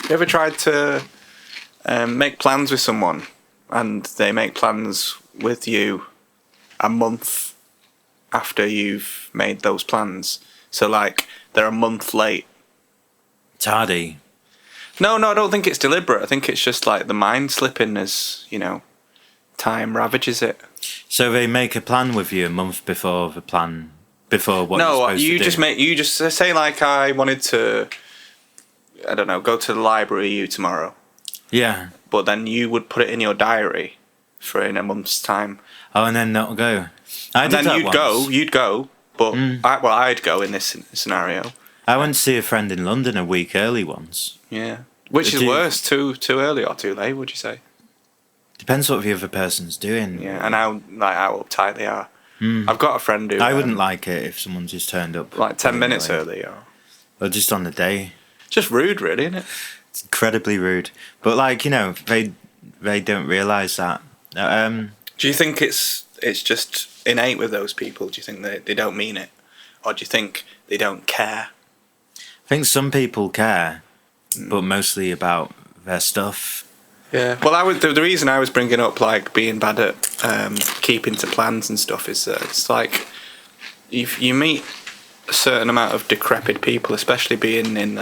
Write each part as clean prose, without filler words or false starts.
You ever tried to make plans with someone and they make plans with you a month after you've made those plans? So, like, they're a month late. Tardy. No, I don't think it's deliberate. I think it's just like the mind slipping as, time ravages it. So they make a plan with you a month before the plan, before what no, you're supposed to do? you just say, like, I wanted to, I don't know, go to the library tomorrow. Yeah. But then you would put it in your diary for in a month's time. Oh, and then not go. I did that once. You'd go, but I'd go in this scenario. I went to see a friend in London a week early once. Yeah. Which is worse, too early or too late, would you say? Depends what the other person's doing. Yeah, and how uptight they are. I've got a friend who... I wouldn't like it if someone just turned up... Like 10 minutes early. Or just on the day. Just rude, really, isn't it? It's incredibly rude. But, they don't realise that. Do you think it's just innate with those people? Do you think they don't mean it? Or do you think they don't care? I think some people care, but mostly about their stuff. Yeah. Well, the reason I was bringing up like being bad at keeping to plans and stuff is that it's like you meet a certain amount of decrepit people, especially being in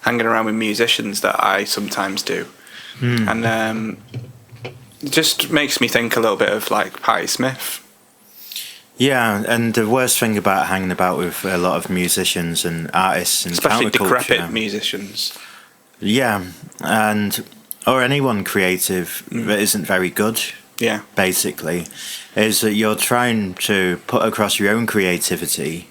hanging around with musicians that I sometimes do, and it just makes me think a little bit of like Patti Smith. Yeah, and the worst thing about hanging about with a lot of musicians and artists and especially counterculture, decrepit musicians. Yeah, or anyone creative that isn't very good. Yeah, basically, is that you're trying to put across your own creativity,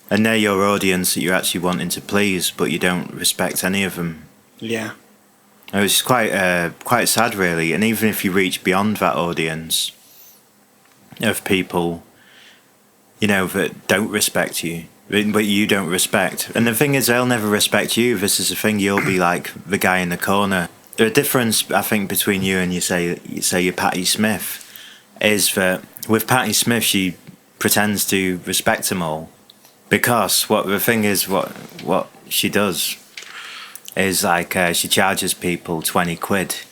and they're your audience that you're actually wanting to please, but you don't respect any of them. Yeah, it was quite sad, really. And even if you reach beyond that audience of people, that don't respect you, but you don't respect. And the thing is, they'll never respect you. This is the thing. You'll be like the guy in the corner. The difference, I think, between you and you say you're Patti Smith is that with Patti Smith, she pretends to respect them all because what she does is like she charges people £20.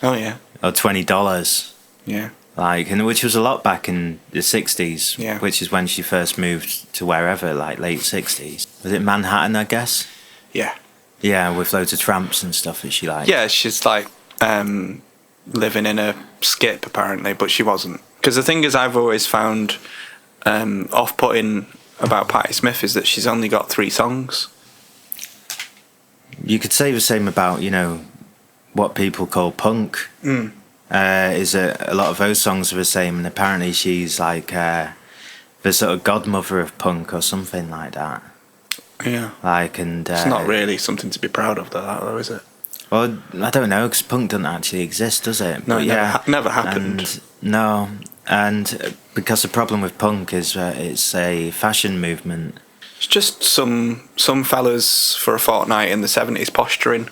Oh yeah. Or $20. Yeah. And which was a lot back in the 60s, yeah. Which is when she first moved to wherever, like late 60s. Was it Manhattan, I guess? Yeah. Yeah, with loads of tramps and stuff that she liked. Yeah, she's like living in a skip apparently, but she wasn't. Because the thing is, I've always found off-putting about Patti Smith is that she's only got 3 songs. You could say the same about, what people call punk. Is that a lot of those songs are the same, and apparently she's like the sort of godmother of punk or something like that. Yeah. It's not really something to be proud of, though, is it? Well, I don't know, because punk doesn't actually exist, does it? No, it never happened. And because the problem with punk is that it's a fashion movement. It's just some fellas for a fortnight in the 70s posturing.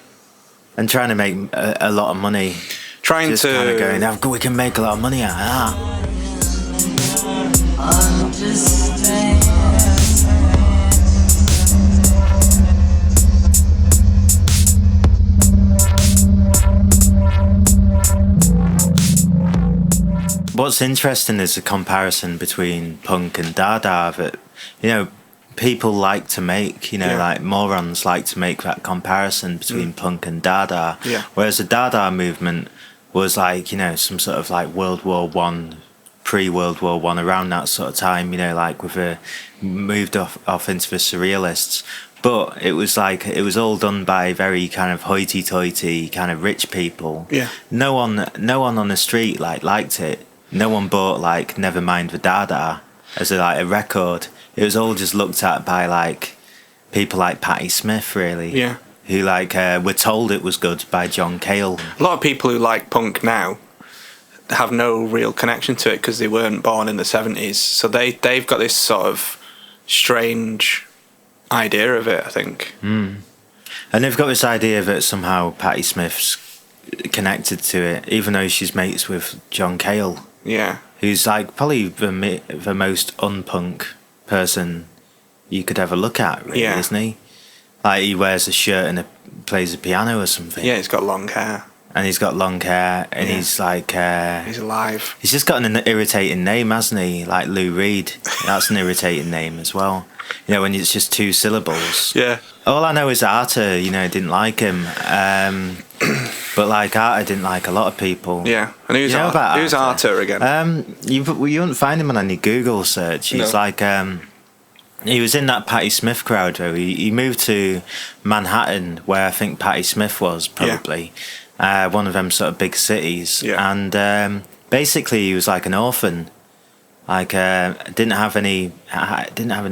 And trying to make a lot of money. Kind of going, we can make a lot of money out of that. What's interesting is the comparison between punk and Dada that, people like to make, like morons like to make that comparison between punk and Dada. Yeah. Whereas the Dada movement was like, some sort of like World War One, pre-World War One, around that sort of time, like moved off into the surrealists. But it was all done by very kind of hoity-toity kind of rich people. Yeah. No one on the street liked it. No one bought Nevermind the Dada as a record. It was all just looked at by people like Patti Smith, really. Yeah. Who were told it was good by John Cale. A lot of people who like punk now have no real connection to it because they weren't born in the 70s. So they've got this sort of strange idea of it, I think. And they've got this idea that somehow Patti Smith's connected to it, even though she's mates with John Cale. Yeah. Who's probably the most unpunk person you could ever look at, really, isn't he? He wears a shirt and a plays the piano or something. Yeah, he's got long hair. And he's got long hair, and he's like... he's alive. He's just got an irritating name, hasn't he? Like Lou Reed. That's an irritating name as well. You know, when it's just 2 syllables. Yeah. All I know is Arthur, you know, didn't like him. But like Arthur didn't like a lot of people. Yeah. And who's Arthur again? You wouldn't find him on any Google search. He's like... he was in that Patti Smith crowd, though. He moved to Manhattan, where I think Patti Smith was, probably. Yeah. One of them sort of big cities, and basically he was like an orphan, like didn't have any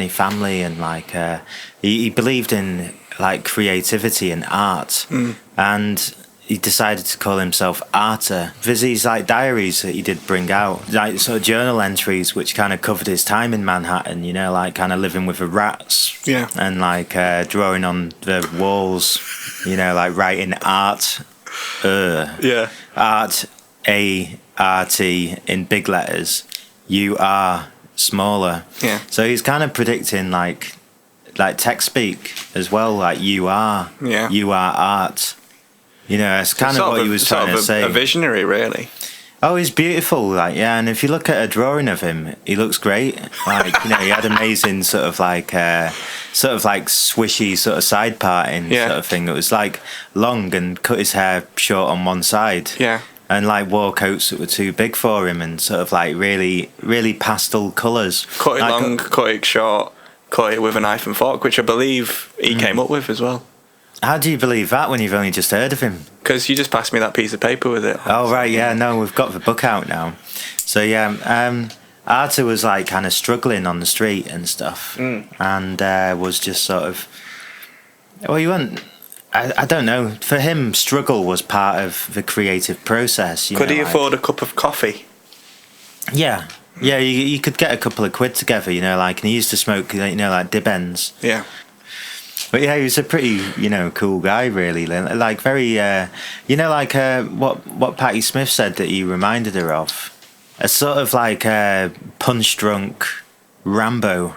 family, and like he believed in like creativity and art, and he decided to call himself Arthur. There's these like diaries that he did bring out, like sort of journal entries, which kind of covered his time in Manhattan. You know, like kind of living with the rats, and like drawing on the walls. You know, like writing art. Art, A-R-T in big letters, U-R smaller. Yeah. So he's kind of predicting like text speak as well, like you are art. You know, that's kind of what he was trying to say. A visionary, really. Oh, he's beautiful, like, yeah. And if you look at a drawing of him, he looks great. Like, you know, he had amazing sort of like swishy sort of side parting sort of thing. It was like long and cut his hair short on one side. Yeah. And like wore coats that were too big for him, and sort of like really, really pastel colours. Cut it long, cut it short, cut it with a knife and fork, which I believe he came up with as well. How do you believe that when you've only just heard of him? Because you just passed me that piece of paper with it. Oh, right, yeah, no, we've got the book out now. So, yeah, Arthur was, like, kind of struggling on the street and stuff, and was just sort of... Well, he wasn't... I don't know. For him, struggle was part of the creative process. Could he afford a cup of coffee? Yeah. Yeah, you could get a couple of quid together, you know, like, and he used to smoke, you know, like dib ends. Yeah. But yeah, he was a pretty, you know, cool guy, really. Like very, you know, like what Patti Smith said that he reminded her of, a sort of like punch drunk Rambo.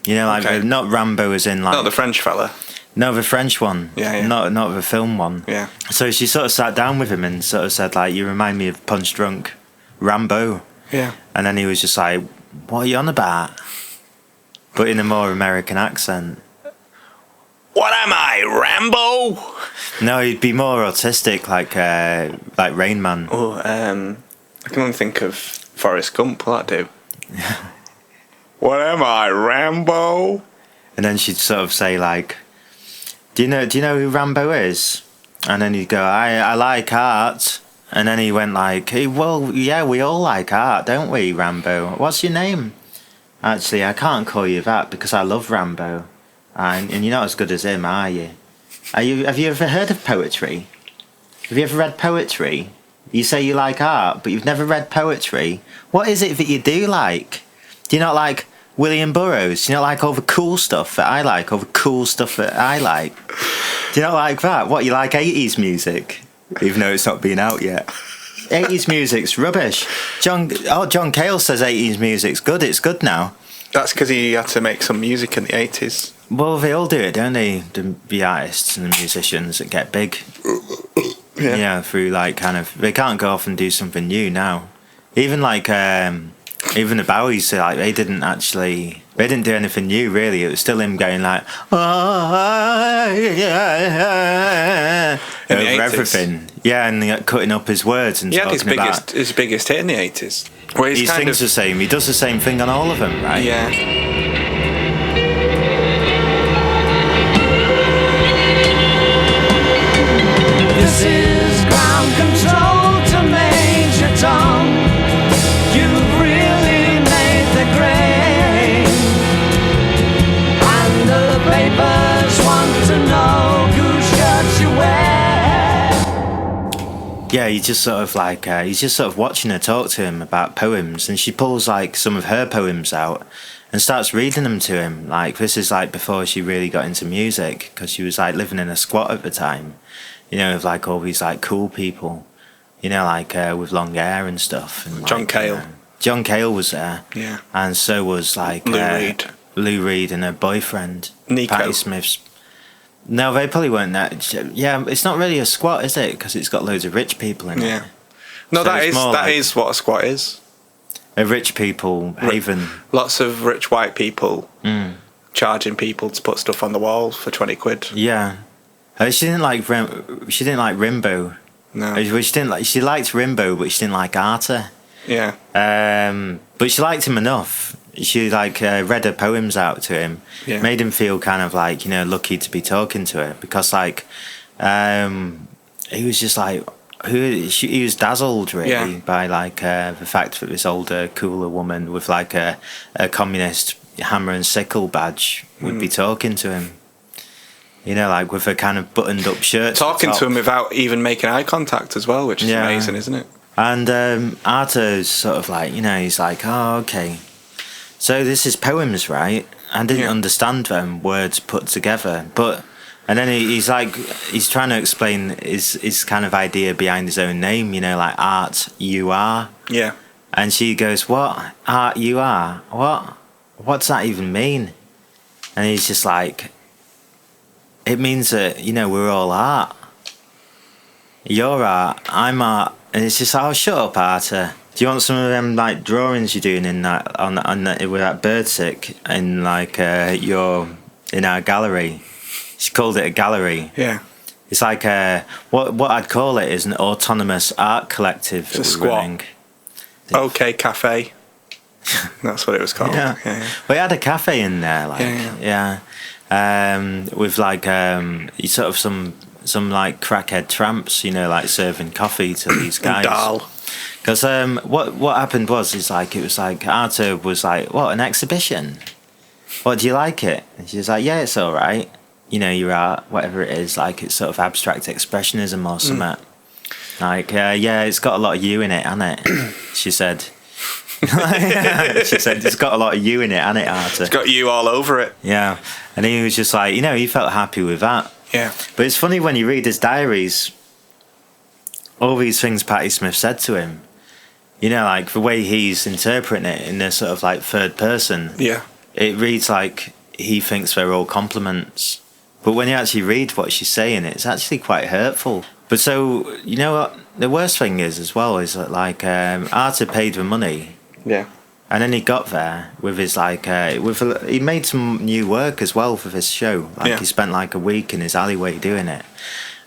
You know, like not Rambo as in like not the French fella. No, the French one. Yeah. Not the film one. Yeah. So she sort of sat down with him and sort of said like, "You remind me of punch drunk Rambo." Yeah. And then he was just like, "What are you on about?" But in a more American accent. What am I, Rambo? No, he'd be more autistic, like Rain Man. Oh, I can only think of Forrest Gump. Will that do? What am I, Rambo? And then she'd sort of say like, "Do you know who Rambo is?" And then he'd go, "I like art." And then he went like, "Hey, well, yeah, we all like art, don't we, Rambo? What's your name?" "Actually, I can't call you that because I love Rambo. And you're not as good as him, are you? Have you ever heard of poetry? Have you ever read poetry? You say you like art, but you've never read poetry. What is it that you do like? Do you not like William Burroughs? Do you not like all the cool stuff that I like? All the cool stuff that I like? Do you not like that? What, you like 80s music? Even though it's not been out yet. 80s music's rubbish. John Cale says 80s music's good. It's good now. That's because he had to make some music in the 80s. Well, they all do it, don't they? The artists and the musicians that get big. Yeah, through like kind of... They can't go off and do something new now. Even like... even the Bowies, like, they didn't do anything new, really. It was still him going like... over everything. Yeah, and like, cutting up his words and talking about... his biggest hit in the 80s. Where he sings the same. He does the same thing on all of them, right? Yeah. This is ground control to Major Tom. You've really made the grade, and the papers want to know whose shirt you wear. Yeah, he's just sort of watching her talk to him about poems, and she pulls like some of her poems out and starts reading them to him. Like, this is like before she really got into music, because she was like living in a squat at the time, you know, with like all these like cool people, you know, like with long hair and stuff. And John Cale. John Cale was there. Yeah. And so was like Lou Reed. Lou Reed and her boyfriend, Nico. Patti Smith's No, they probably weren't that. Yeah, it's not really a squat, is it? Because it's got loads of rich people in it. Yeah. No, So that it's is more like what a squat is. a rich people haven. Lots of rich white people charging people to put stuff on the wall for 20 quid. Yeah. She didn't like Rimbaud. No. She liked Rimbaud, but she didn't like Arthur. Yeah. But she liked him enough. She read her poems out to him. Yeah. Made him feel kind of like, lucky to be talking to her, because he was just like, he was dazzled really by the fact that this older, cooler woman with like a communist hammer and sickle badge would be talking to him. Like with a kind of buttoned up shirt. Talking to him without even making eye contact as well, which is amazing, isn't it? And Arthur's sort of like, he's like, oh, okay. So this is poems, right? I didn't understand them, words put together. And then he's trying to explain his kind of idea behind his own name, like art, you are. Yeah. And she goes, what? Art, you are? What? What's that even mean? And he's just like, it means that, we're all art. You're art, I'm art. And it's just, oh, shut up, Arthur. Do you want some of them like drawings you're doing in that with that birdsick in in our gallery? She called it a gallery. Yeah. It's like what I'd call it is an autonomous art collective. It's a squat. Okay, cafe. That's what it was called. Yeah. We had a cafe in there, with sort of some like crackhead tramps, like serving coffee to these guys. Because what happened was Arthur was like, what, an exhibition? What, do you like it? And she was like, yeah, it's all right. Your art, whatever it is, like it's sort of abstract expressionism or something. It's got a lot of you in it, hasn't it? She said. She said, it's got a lot of you in it, hasn't it, Arthur? It's got you all over it. Yeah. And he was just like, he felt happy with that. Yeah. But it's funny when you read his diaries, all these things Patti Smith said to him, like the way he's interpreting it in a sort of like third person. Yeah. It reads like he thinks they're all compliments. But when you actually read what she's saying, it's actually quite hurtful. But so, you know what? The worst thing is as well is that Arthur paid the money. Yeah. And then he got there with his he made some new work as well for this show. He spent like a week in his alleyway doing it.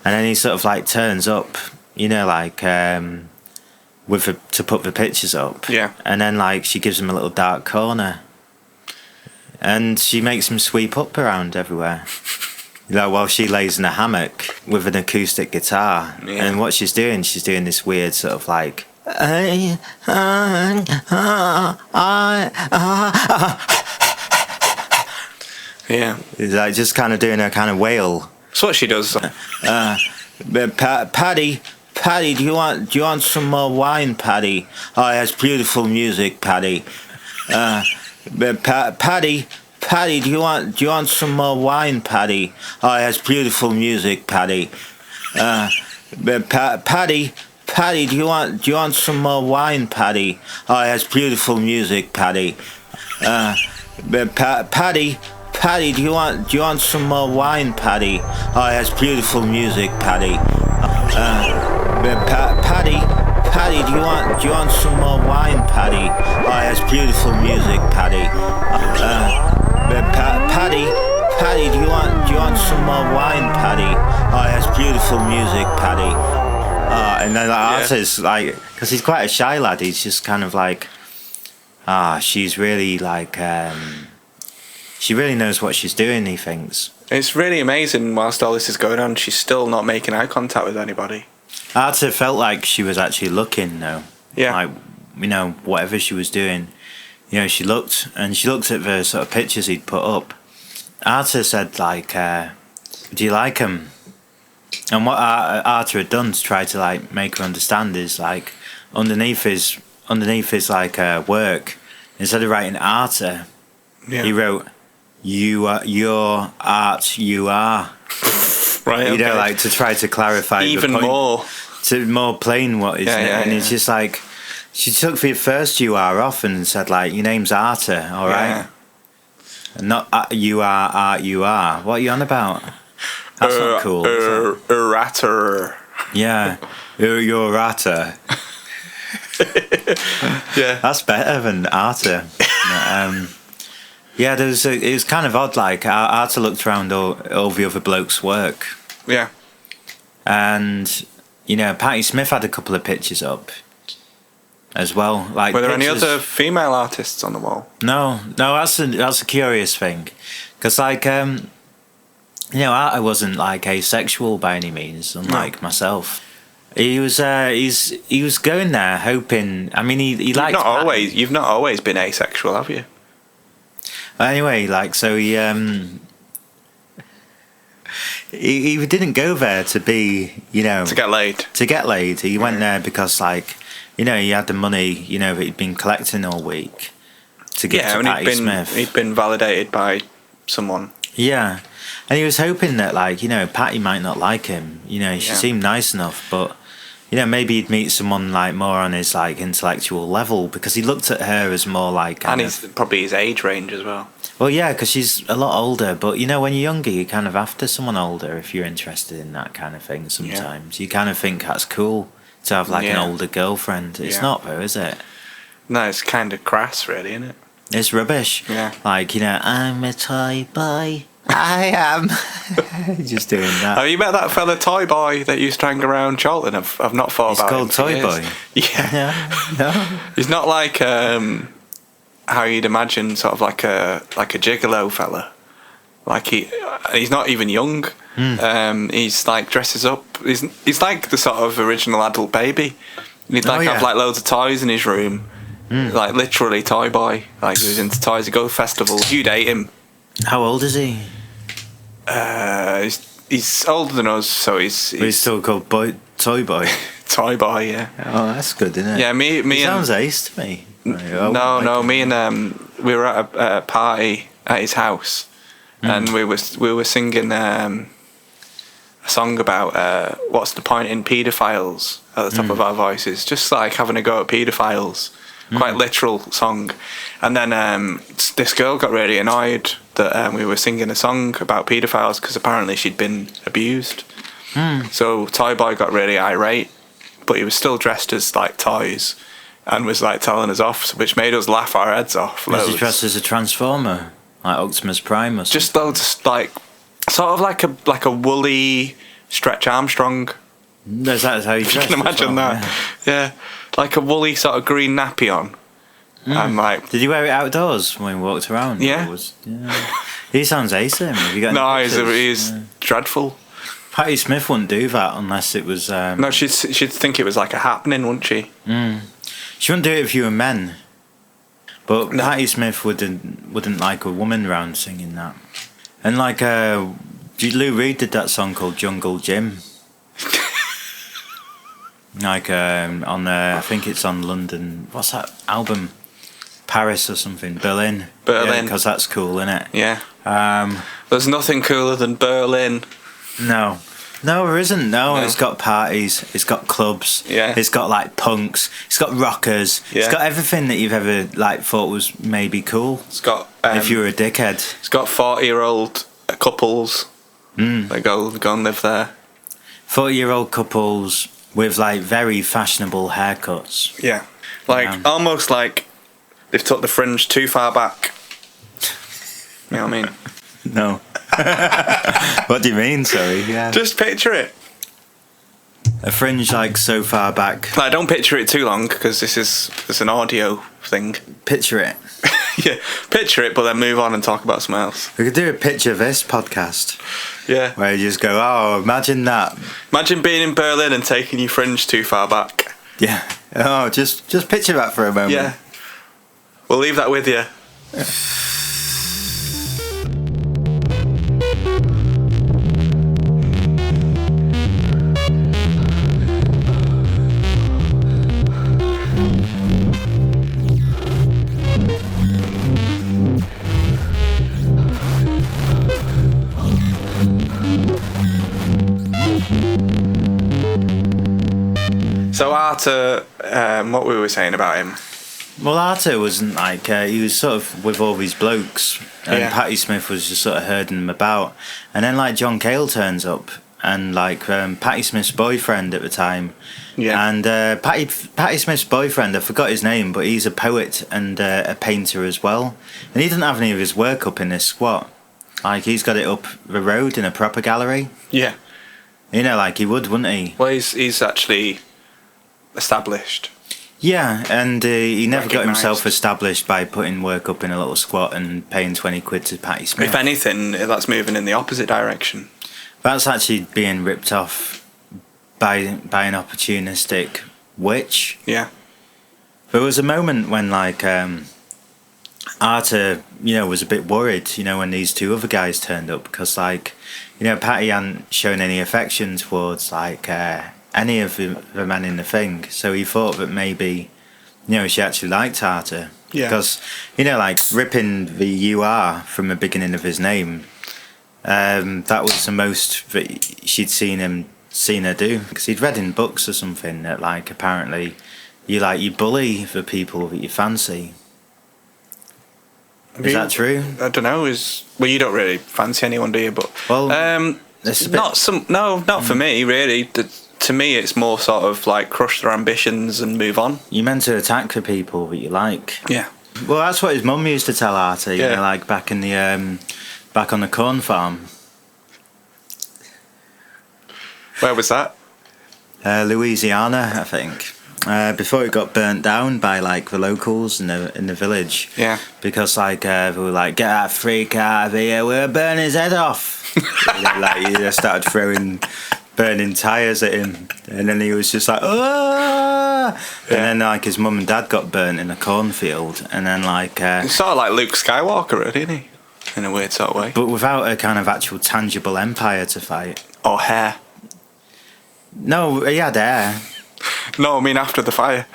And then he sort of like turns up, to put the pictures up. Yeah. And then she gives him a little dark corner. And she makes him sweep up around everywhere. While she lays in a hammock with an acoustic guitar. Yeah. And what she's doing this weird sort of like, yeah. It's like just kind of doing a kind of wail. That's what she does. Paddy, do you want some more wine, Paddy? Oh, it has beautiful music, Paddy. Paddy, do you want some more wine, Paddy? Oh, it has beautiful music, Paddy. Paddy, do you want some more wine, Paddy? Oh, it has beautiful music, Paddy. Paddy, do you want some more wine, Paddy? Oh, it has beautiful music, Paddy. Paddy, do you want some more wine, Paddy? Oh, it has beautiful music, Paddy. Paddy, do you want some more wine, Paddy? Oh, it has beautiful music, Paddy. And then Arthur's like, because he's quite a shy lad, he's just kind of like, she's really like, she really knows what she's doing, he thinks. It's really amazing whilst all this is going on, she's still not making eye contact with anybody. Arthur felt like she was actually looking, though. Yeah. Whatever she was doing. She looked at the sort of pictures he'd put up. Arthur said, do you like him? And what Arthur had done to try to make her understand is underneath his work, instead of writing Arthur, he wrote you are your art you are. Right. Okay. To try to clarify even the point, more to more plain what is and it's just like she took the first you are off and said your name's Arthur, all right. Not you are art you are. What are you on about? That's not cool. Is it? Errata. Yeah. Your Arta. Yeah. That's better than Arta. Yeah, it was kind of odd. Like Arta looked around all the other blokes' work, Yeah. and Patti Smith had a couple of pictures up as well. Like, Were there any pictures- other female artists on the wall? No, that's a curious thing, because Arta wasn't like asexual by any means, unlike myself. He was going there hoping. I mean, he liked. You've not always been asexual, have you? Anyway, like, so he didn't go there to be, To get laid. To get laid. He went there because, like, he had the money, that he'd been collecting all week to give to Patti Smith. He'd been validated by someone. Yeah. And he was hoping that, like, Patti might not like him. She seemed nice enough, but, maybe he'd meet someone, like, more on his, like, intellectual level, because he looked at her as more like... And probably his age range as well. Well, yeah, because she's a lot older, but, when you're younger, you're kind of after someone older if you're interested in that kind of thing sometimes. Yeah. You kind of think that's cool to have, like, an older girlfriend. It's not, though, is it? No, it's kind of crass, really, isn't it? It's rubbish. Yeah. Like, I'm a toy boy. I am. Just doing that. Have you met that fella Toy Boy that used to hang around Charlton? I've not thought about him. He's called Toy Boy? Yeah. No. He's not like how you'd imagine, sort of like a gigolo fella. Like he's not even young. He's like dresses up. He's like the sort of original adult baby. He'd have like loads of toys in his room. Like literally Toy Boy. Like he was into toys. He'd go to festivals. You'd hate him. How old is he? He's older than us, so he's still called Toy Boy. Toy Boy, yeah. Oh, that's good, isn't it? Yeah, me he and sounds ace to me. No, me and we were at a party at his house, and we were singing a song about what's the point in paedophiles at the top of our voices, just like having a go at paedophiles. Quite literal song. And then this girl got really annoyed that we were singing a song about paedophiles because apparently she'd been abused. So Toy Boy got really irate, but he was still dressed as like toys and was like telling us off, which made us laugh our heads off. Was he dressed as a transformer, like Optimus Prime or something? Just loads, like sort of like a woolly Stretch Armstrong. No, that's how you dress. You can imagine that. Yeah. Like a woolly sort of green nappy on. And like, did you wear it outdoors when we walked around? Yeah. He sounds awesome. Have you got no, any pictures? he's dreadful. Patti Smith wouldn't do that unless it was. No, she'd think it was like a happening, wouldn't she? She wouldn't do it if you were men. But Patti Smith wouldn't like a woman round singing that. And like Lou Reed did that song called Jungle Gym. Like on I think it's on London. What's that album? Paris or something? Berlin. Because that's cool, isn't it? Yeah. There's nothing cooler than Berlin. No, there isn't. No, it's got parties. It's got clubs. Yeah. It's got like punks. It's got rockers. Yeah. It's got everything that you've ever like thought was maybe cool. It's got if you were a dickhead. It's got 40-year-old couples. They go and live there. 40-year-old couples with like very fashionable haircuts. Yeah. Like almost like they've took the fringe too far back. You know what I mean? No. What do you mean, sorry? Yeah. Just picture it. A fringe like so far back. Like, don't picture it too long because it's an audio thing. Picture it. Yeah, picture it, but then move on and talk about something else. We could do a picture this podcast. Yeah. Where you just go, oh, imagine that. Imagine being in Berlin and taking your fringe too far back. Yeah. Oh, just picture that for a moment. Yeah. We'll leave that with you. So Arta, what we were saying about him, Well, Arthur wasn't like he was sort of with all these blokes, and Yeah. Patti Smith was just sort of herding them about, and then like John Cale turns up, and like Patti Smith's boyfriend at the time, Yeah. and Patti Smith's boyfriend, I forgot his name, but he's a poet and a painter as well, and he doesn't have any of his work up in this squat, like he's got it up the road in a proper gallery, Yeah. you know, like he would, wouldn't he? Well, he's actually established. Yeah, and he never got Recognised. himself established by putting work up in a little squat and paying 20 quid to Patti Smith. If anything, that's moving in the opposite direction. That's actually being ripped off by an opportunistic witch. Yeah. There was a moment when like Arthur, you know, was a bit worried, you know, when these two other guys turned up, because like, you know, Patty hadn't shown any affection towards like any of the men in the thing, so he thought that maybe, you know, she actually liked Arthur. Yeah. Because, you know, like ripping the "you-are" from the beginning of his name, that was the most that she'd seen her do, because he'd read in books or something that like apparently you bully the people that you fancy. Is that true? I don't know. Well, you don't really fancy anyone, do you? But Well, it's a bit- not for me really. To me, it's more sort of like crush their ambitions and move on. You're meant to attack the people that you like. Yeah. Well, that's what his mum used to tell Arthur, you Yeah. know, like back in the back on the corn farm. Where was that? Louisiana, I think. Before it got burnt down by like the locals in the village. Yeah. Because like they were like, get that freak out of here, we'll burn his head off. And then, like you just started throwing burning tires at him, and then he was just like, ah! And then like his mum and dad got burnt in a cornfield, and then like It's sort of like Luke Skywalker, really, isn't he? In a weird sort of way. but without a kind of actual tangible empire to fight. Or hair. No, he had hair. No, I mean after the fire.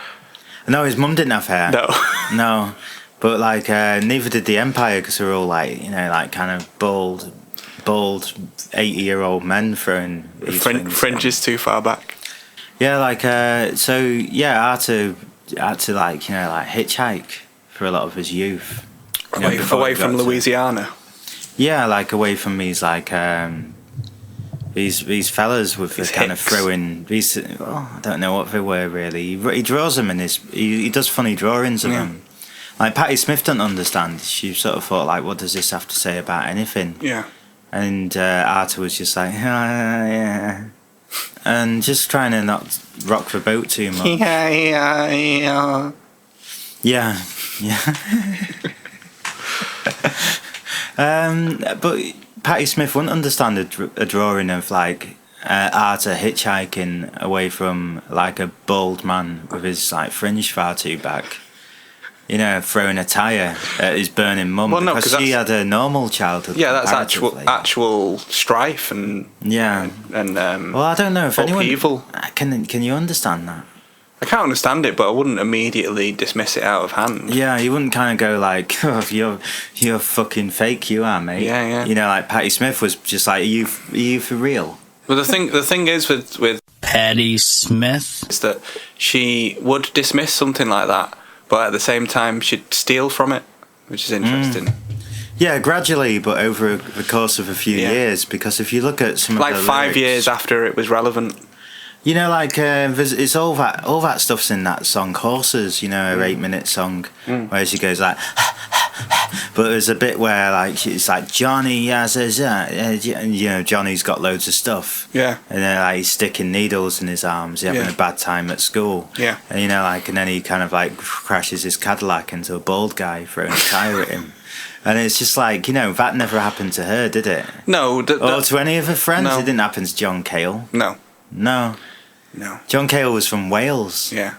No, his mum didn't have hair. No. No, but like neither did the empire, because they were all like, you know, like kind of bald 80-year-old men throwing these things. Fringe is too far back. Yeah, like so yeah, Arthur had to like, you know, like hitchhike for a lot of his youth. You know, before Away he from got to- Louisiana. Yeah, like away from these like these fellas with the These kind of hicks. throwing these. I don't know what they were really. He draws them in his. He does funny drawings of Yeah. them. Like Patti Smith doesn't understand. She sort of thought like, what does this have to say about anything? Yeah. And Arthur was just like, yeah, and just trying to not rock the boat too much. Yeah. Yeah, yeah. But Patti Smith wouldn't understand a drawing of like Arthur hitchhiking away from like a bald man with his like fringe far too back. You know, throwing a tyre at his burning mum, Well, no, because 'cause she that's- had a normal childhood. Yeah, that's comparatively. actual strife and Yeah. well, I don't know if anyone upheaval. can you understand that? I can't understand it, but I wouldn't immediately dismiss it out of hand. Yeah, you wouldn't kind of go like, oh, you're fucking fake, you are, mate. Yeah, yeah. You know, like Patti Smith was just like, are you for real? But the thing is with Patti Smith. is that she would dismiss something like that, but at the same time she'd steal from it, which is interesting. Yeah, gradually, but over the course of a few Yeah. years, because if you look at some Like of the 5 lyrics, years after it was relevant. you know, like it's all that stuff's in that song Horses, you know, her 8-minute song, where she goes like, but there's a bit where like it's like Johnny has and you know, Johnny's got loads of stuff, Yeah. and then like he's sticking needles in his arms, he's having Yeah. a bad time at school, Yeah. and you know, like, and then he kind of like crashes his Cadillac into a bald guy throwing a tire at him. And it's just like, you know, that never happened to her, did it? No, Or to any of her friends? No. It didn't happen to John Cale. no, No. no. John Cale was from Wales. Yeah.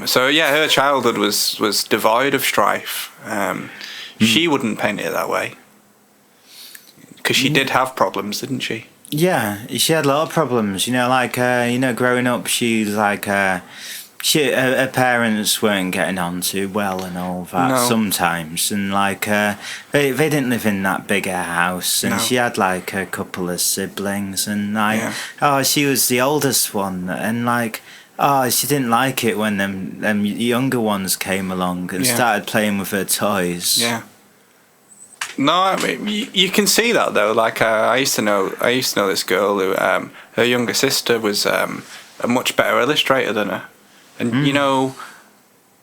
So yeah, her childhood was devoid of strife. She wouldn't paint it that way because she did have problems, didn't she? Yeah, she had a lot of problems. You know, like, you know, growing up, she was like, her parents weren't getting on too well and all that No. sometimes. And like, they didn't live in that big a house. And No. she had like a couple of siblings. And like, Yeah. oh, she was the oldest one. And like, Oh, she didn't like it when them younger ones came along and started playing with her toys. Yeah. No, I mean you can see that though. Like I used to know this girl who her younger sister was a much better illustrator than her, and you know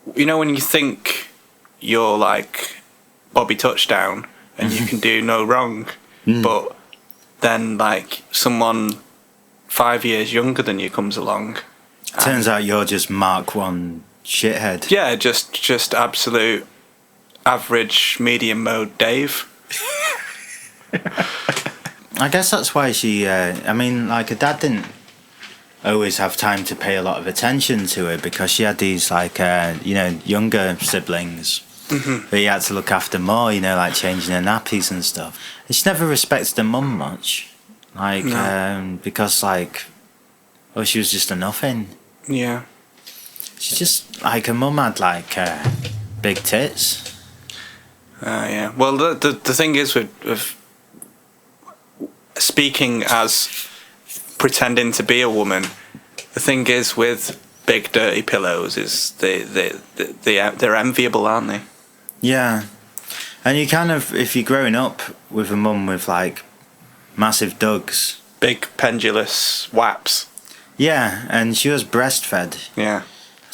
when you think you're like Bobby Touchdown and you can do no wrong, but then like someone 5 years younger than you comes along. Turns out you're just Mark 1 shithead. Yeah, just absolute average medium mode Dave. I guess that's why she. I mean, like her dad didn't always have time to pay a lot of attention to her because she had these like younger siblings that he had to look after more. Like changing her nappies and stuff. And she never respected her mum much, like because like, well, she was just a nothing. Yeah. She's just like her mum had like big tits. Yeah. Well, the thing is with speaking as pretending to be a woman, the thing is with big dirty pillows is they're enviable, aren't they? Yeah, and you kind of, if you're growing up with a mum with like massive dugs, big pendulous waps. Yeah, and she was breastfed. Yeah.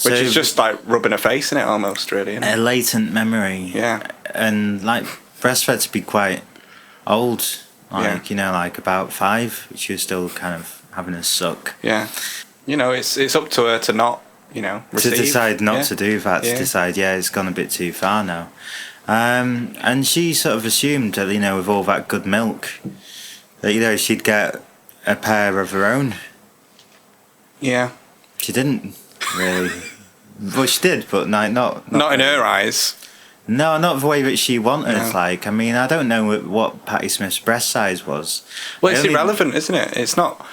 Which is just like rubbing her face in it almost, really. Isn't it? A latent memory. Yeah. And like breastfed to be quite old, like like about 5, she was still kind of having a suck. Yeah. It's up to her to not, receive. To decide not to do that, to decide, it's gone a bit too far now. And she sort of assumed that, with all that good milk, that, she'd get a pair of her own. Yeah. She didn't, really. Well, she did, but not in her eyes. No, not the way that she wanted. No. Like, I mean, I don't know what Patti Smith's breast size was. Well, it's irrelevant, isn't it? It's not.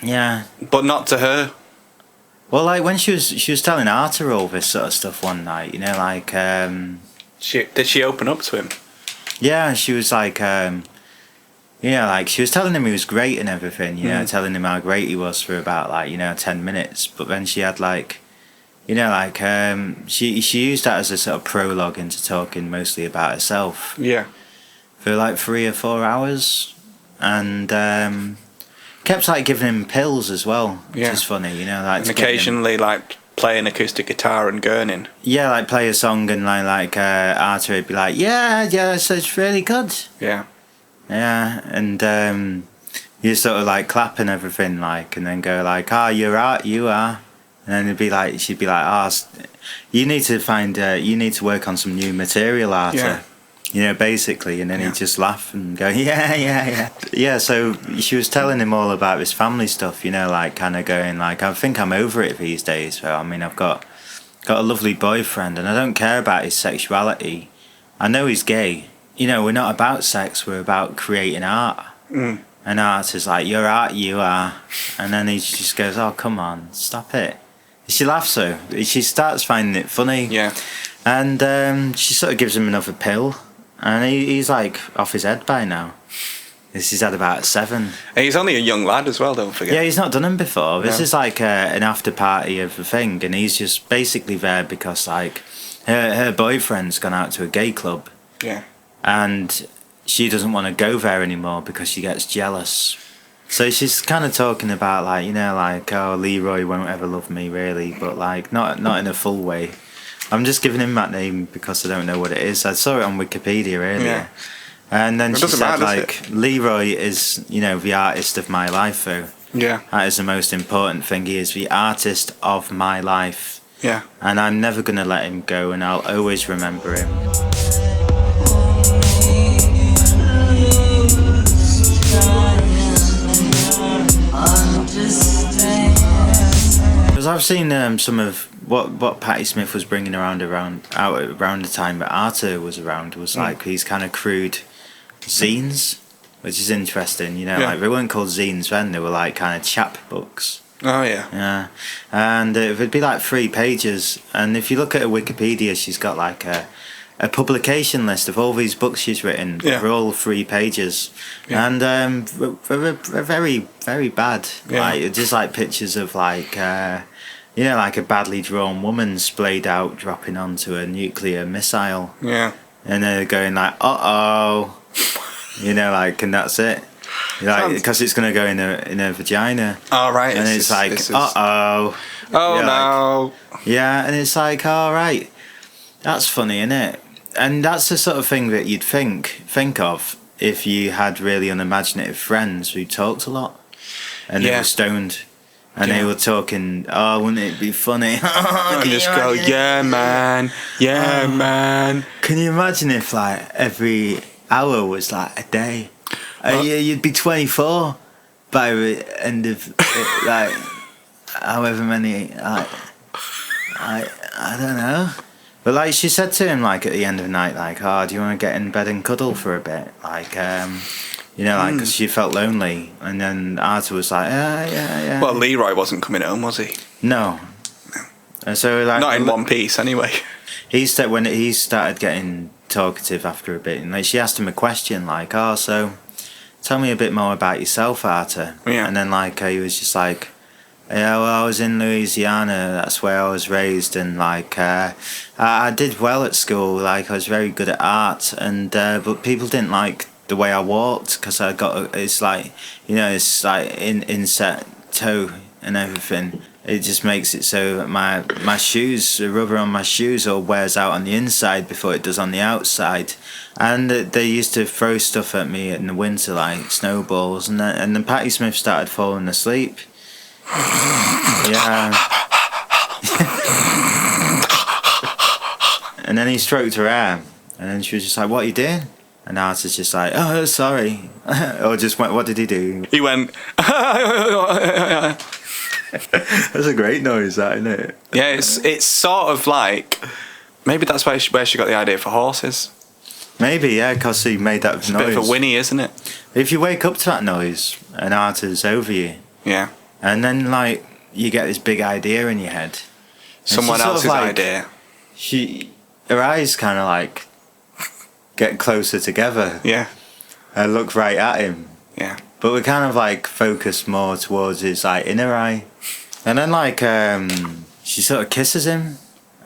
Yeah. But not to her. Well, like when she was telling Arthur all this sort of stuff one night, like. Did she open up to him? Yeah, she was like. Like she was telling him he was great and everything, telling him how great he was for about 10 minutes. But then she had she used that as a sort of prologue into talking mostly about herself. Yeah. For 3 or 4 hours, and kept giving him pills as well, which is funny, and occasionally playing acoustic guitar and gurning. Yeah, play a song and Arthur would be like, yeah, so it's really good. Yeah. Yeah, and you sort of clap and everything and then go you're art, you are, and then she'd be like, you need to work on some new material, Arthur. Yeah. Basically, and then he'd just laugh and go, yeah. So she was telling him all about his family stuff, kind of going I think I'm over it these days. So I mean, I've got a lovely boyfriend, and I don't care about his sexuality. I know he's gay. We're not about sex, we're about creating art. And art is you're art, you are. And then he just goes, oh, come on, stop it. She laughs so. She starts finding it funny. Yeah. And she sort of gives him another pill. And he's off his head by now. He's had about 7. And he's only a young lad as well, don't forget. Yeah, he's not done them before. This is an after party of a thing. And he's just basically there because her boyfriend's gone out to a gay club. Yeah. And she doesn't want to go there anymore because she gets jealous. So she's kind of talking about oh, Leroy won't ever love me really, but not in a full way. I'm just giving him that name because I don't know what it is. I saw it on Wikipedia earlier. Yeah. And then she said Leroy is the artist of my life though. Yeah. That is the most important thing. He is the artist of my life. Yeah. And I'm never going to let him go, and I'll always remember him. Because I've seen some of what Patti Smith was bringing around the time that Arthur was around was these kind of crude zines, which is interesting. They weren't called zines then; they were kind of chap books. Oh yeah. Yeah, and it would be 3 pages. And if you look at her Wikipedia, she's got a publication list of all these books she's written. Yeah. They're all 3 pages, and they're very, very bad. Yeah. Just pictures of like a badly drawn woman splayed out dropping onto a nuclear missile. Yeah. And they're going like, uh-oh. Like, and that's it. Because it's going to go in a vagina. Oh, right. And it's like, uh-oh. Oh, no. Yeah, and it's like, all right. That's funny, isn't it? And that's the sort of thing that you'd think of if you had really unimaginative friends who talked a lot. And they were stoned. And they were talking, oh, wouldn't it be funny? And just go, yeah, man. Yeah, man. Can you imagine if, like, every hour was, like, a day? You'd be 24 by the end of, like, however many, like, I don't know. But, like, she said to him, like, at the end of the night, like, oh, do you want to get in bed and cuddle for a bit? Like, because she felt lonely. And then Arthur was like, yeah. Well, Leroy wasn't coming home, was he? No. And so, like, not in one piece, anyway. When he started getting talkative after a bit, and like, she asked him a question, like, oh, so tell me a bit more about yourself, Arthur. Yeah. And then, like, he was just like, yeah, well, I was in Louisiana, that's where I was raised, and, like, I did well at school, like, I was very good at art, and but people didn't like the way I walked, because it's like, it's like inset toe and everything. It just makes it so that my shoes, the rubber on my shoes all wears out on the inside before it does on the outside. And they used to throw stuff at me in the winter, like snowballs, and then Patti Smith started falling asleep. Yeah. And then he stroked her hair, and then she was just like, what are you doing? And Arthur's just like, oh, sorry. Or just went, what did he do? He went, That's a great noise, that, isn't it? yeah, it's sort of like, maybe that's where she got the idea for horses. Maybe, yeah, because he made that It's noise. a bit of a whinny, isn't it? If you wake up to that noise and Arthur's over you, Yeah. and then, like, you get this big idea in your head. Someone sort of else's like- idea. Her eyes kind of, like, get closer together Yeah. and look right at him. Yeah. But we're kind of, like, focused more towards his, like, inner eye. And then, like, she sort of kisses him,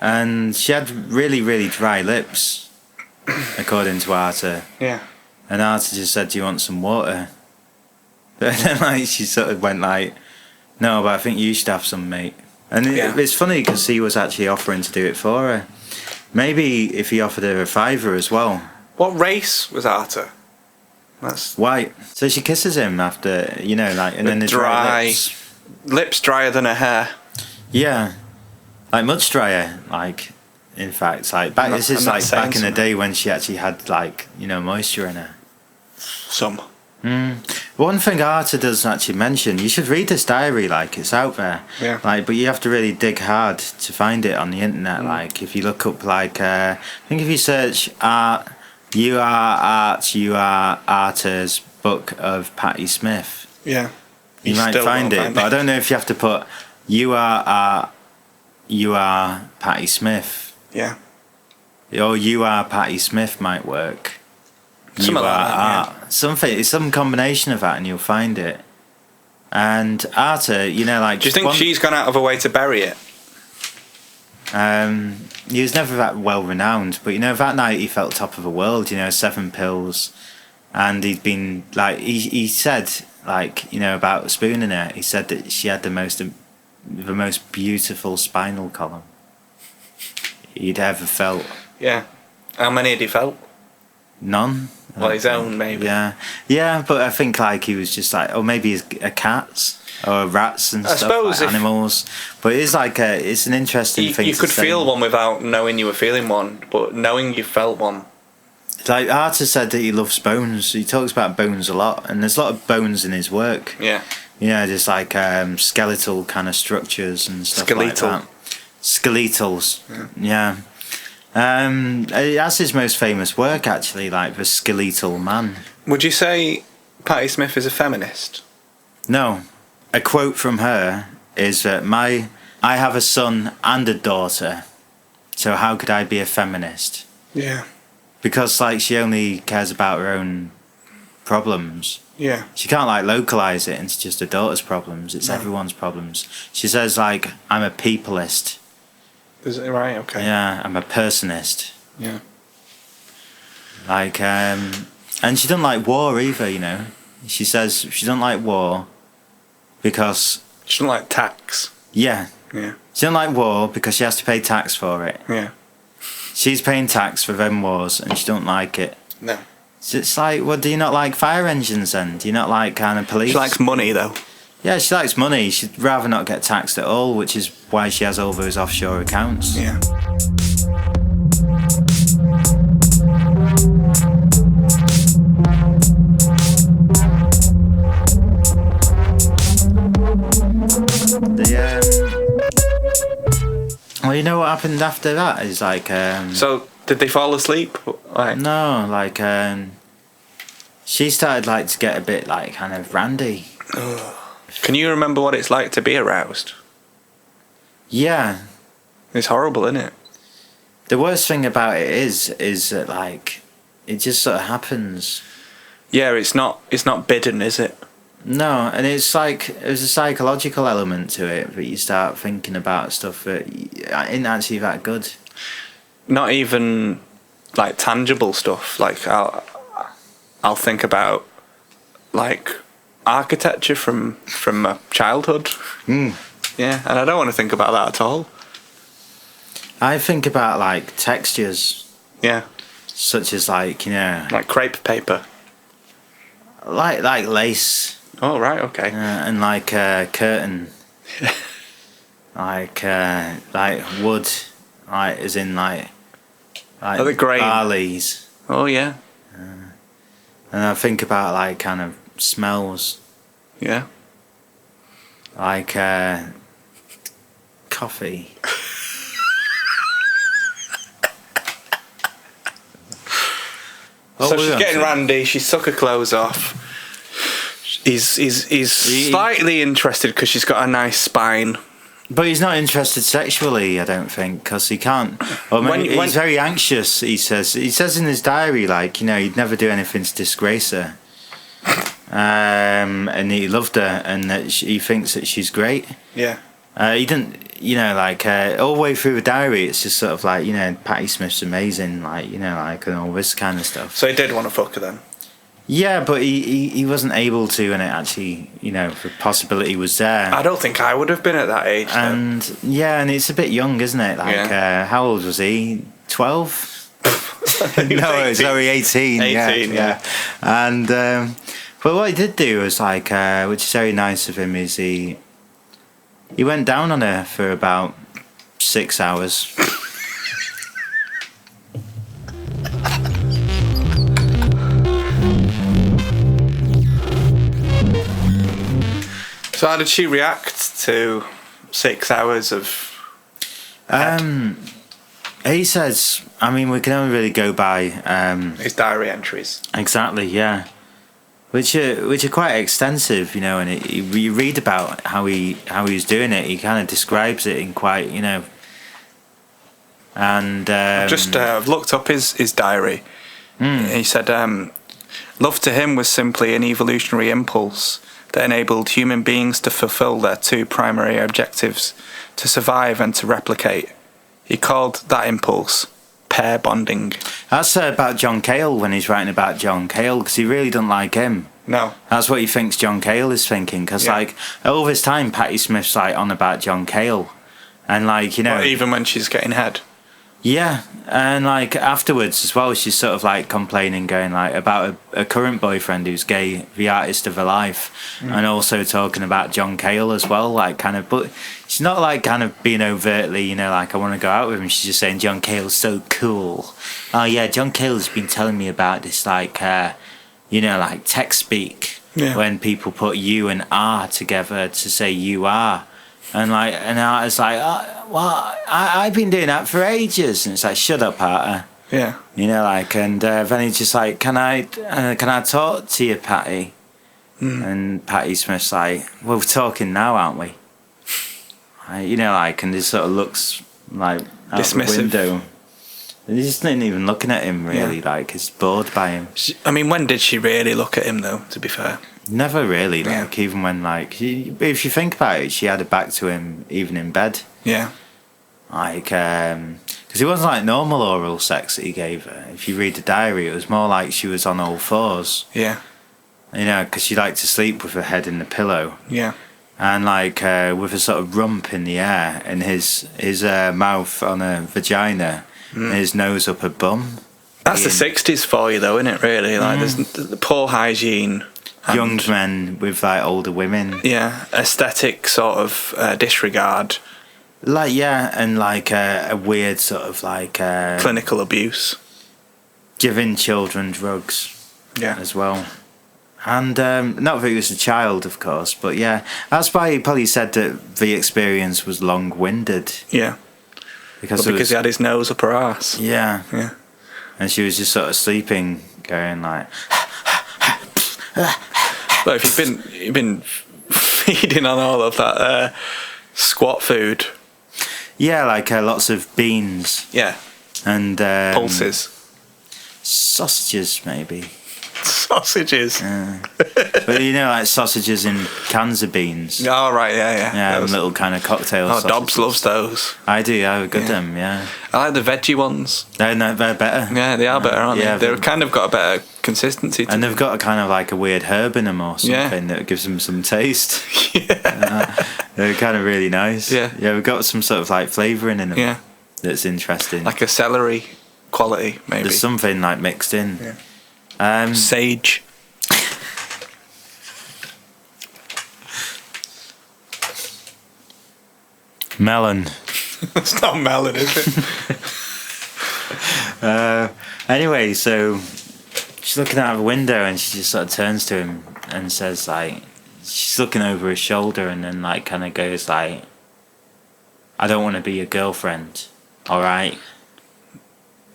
and she had really, really dry lips, according to Arthur. Yeah. And Arthur just said, do you want some water? But then, like, she sort of went like, no, but I think you should have some, mate. And it's funny because he was actually offering to do it for her. Maybe if he offered her a fiver as well. What race was Arthur? That's White. So she kisses him after, like, and then the dry lips. Lips drier than her hair. Yeah. Like, much drier, like, in fact. Like, this is like back in the day when she actually had, like, moisture in her. Some. One thing Arthur doesn't actually mention, you should read this diary, like, it's out there. Yeah. Like, but you have to really dig hard to find it on the internet. Like, if you look up, like, I think if you search art, you are Arthur's book of Patti Smith. Yeah. You might find it, but I don't know if you have to put you are Patti Smith. Yeah. Or you are Patti Smith might work. Something You like are that, art. It's some combination of that, and you'll find it. And Arthur, like, Do you think she's gone out of her way to bury it? he was never that well renowned, but that night he felt top of the world. 7 pills, and he'd been like he said, like, about spooning her. He said that she had the most beautiful spinal column he'd ever felt. Yeah. How many had he felt? None. Well, his own, maybe. Yeah, but I think, like, he was just like, or maybe a cats or rats and stuff, like animals. But it's like it's an interesting thing. You to could say. feel one without knowing you were feeling one, but knowing you felt one. Like, Arthur said that he loves bones. He talks about bones a lot, and there's a lot of bones in his work. Yeah. Just like skeletal kind of structures and stuff Skeletal. like that. Skeletals. Yeah. That's his most famous work, actually, like the skeletal man. Would you say Patti Smith is a feminist? No. A quote from her is that I have a son and a daughter, so how could I be a feminist? Yeah. Because, like, she only cares about her own problems. Yeah. She can't like localize it into just her daughter's problems. It's everyone's problems. She says like, I'm a peopleist. Is it right? Okay. Yeah, I'm a personist. Yeah. Like, and she doesn't like war either, you know. She says she doesn't like war because... She doesn't like tax. Yeah. Yeah. She doesn't like war because she has to pay tax for it. Yeah. She's paying tax for them wars and she don't like it. No. So it's like, well, do you not like fire engines then? Do you not like kind of police? She likes money, though. Yeah, she likes money. She'd rather not get taxed at all, which is why she has all those offshore accounts. Yeah. Well, you know what happened after that is like... So, did they fall asleep? Like, No, like... she started like to get a bit like kind of randy. can you remember what it's like to be aroused? Yeah. It's horrible, isn't it? The worst thing about it is that like it just sort of happens. Yeah, it's not bidden, is it? No, and it's like there's a psychological element to it that you start thinking about stuff that isn't actually that good. Not even like tangible stuff. Like I'll think about like architecture from my childhood. Yeah, and I don't want to think about that at all. I think about like textures, Yeah, such as like, you know, like crepe paper. like lace, Oh right, okay. and like curtain, like wood, like as in like Oh, the grain. barleys. Oh yeah, And I think about like kind of smells, yeah. like coffee. So she's getting randy. She suck her clothes off. He's slightly interested because she's got a nice spine. But he's not interested sexually, I don't think, because he can't. Or maybe he's very anxious. He says in his diary, like, you know, he'd never do anything to disgrace her. And he loved her, and that he thinks that she's great. Yeah. He didn't, you know, like all the way through the diary, it's just sort of like, you know, Patti Smith's amazing, like, you know, like, and all this kind of stuff. So he did want to fuck her then. Yeah, but he wasn't able to, and it actually, you know, the possibility was there. I don't think I would have been at that age. And yeah, and it's a bit young, isn't it? Like, how old was he? 12? No, it's only 18. 18, yeah. And but what he did do was like, which is very nice of him, is he went down on her for about 6 hours. So how did she react to 6 hours of... He says, I mean, we can only really go by his diary entries. exactly, yeah, which are quite extensive, you know. And you read about how he was doing it. He kind of describes it in quite, you know. And Just looked up his diary. He said, love to him was simply an evolutionary impulse that enabled human beings to fulfill their two primary objectives, to survive and to replicate. He called that impulse pair bonding. That's about John Cale when he's writing about John Cale, because he really doesn't like him. No. That's what he thinks John Cale is thinking, because like all this time Patti Smith's like on about John Cale, and like, you know, Well, even when she's getting head. yeah, and like afterwards as well, she's sort of like complaining, going like about a current boyfriend who's gay, the artist of her life, and also talking about John Cale as well, like kind of, but she's not like kind of being overtly, you know, like I want to go out with him. She's just saying John Cale's so cool. Oh yeah, John Cale's been telling me about this, like you know, like text speak, when people put you and R together to say you are. And like, and I was like, well, I've been doing that for ages. And it's like, shut up, Arthur. Yeah. You know, like, and then he's just like, can I talk to you, Patti? And Patti Smith's like, well, we're talking now, aren't we? You know, like, and he sort of looks like out Dismissive. the window. He just isn't even looking at him really. Like, he's bored by him. I mean, when did she really look at him though? To be fair, Never really. Yeah. Like, even when if you think about it, she had her back to him even in bed. yeah, Like, because it wasn't like normal oral sex that he gave her. If you read the diary, it was more like she was on all fours. yeah, You know, because she liked to sleep with her head in the pillow. yeah. And like with a sort of rump in the air, and his mouth on a vagina, and his nose up her bum. That's the '60s for you, though, isn't it? Really, like there's the poor hygiene, and, Young men with like older women. yeah, aesthetic sort of disregard, Like, yeah, and like a weird sort of like clinical abuse. giving children drugs Yeah, as well. And not that he was a child, of course, but yeah, that's why he probably said that the experience was long-winded. yeah. Because Because he had his nose up her ass. yeah, Yeah. and she was just sort of sleeping, going like, But if you've been feeding on all of that squat food, yeah, like lots of beans yeah, and pulses, sausages maybe. sausages. But you know, like sausages in cans of beans. Oh right, yeah. Yeah, Those- little kind of cocktail Oh, sausages. Dobbs loves those. I do, I would get Yeah. them, yeah. I like the veggie ones. They're better. Yeah, they are better, aren't Yeah, they? They've kind of got a better consistency to And them. they've got a kind of like a weird herb in them or Yeah. something that gives them some taste. Yeah. They're kind of really nice. Yeah. Yeah, we've got some sort of like flavouring in them Yeah. that's interesting. Like a celery quality, maybe. There's something like mixed in. Yeah. Sage. Melon. It's not melon, is it? Anyway, so she's looking out of the window and she just sort of turns to him and says like, she's looking over his shoulder and then like kind of goes like, I don't want to be your girlfriend, alright?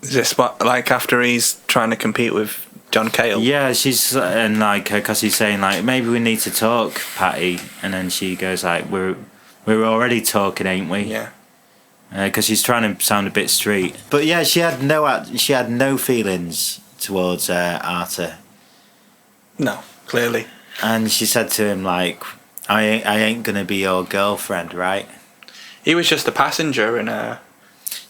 Is this what, like after he's trying to compete with John Cale? Yeah, she's, and like, because he's saying like, maybe we need to talk, Patty, and then she goes like, we're already talking, ain't we? Yeah. Because she's trying to sound a bit street. But yeah, she had no feelings towards Arthur, No, clearly. and she said to him like, I ain't gonna be your girlfriend, right? He was just a passenger in her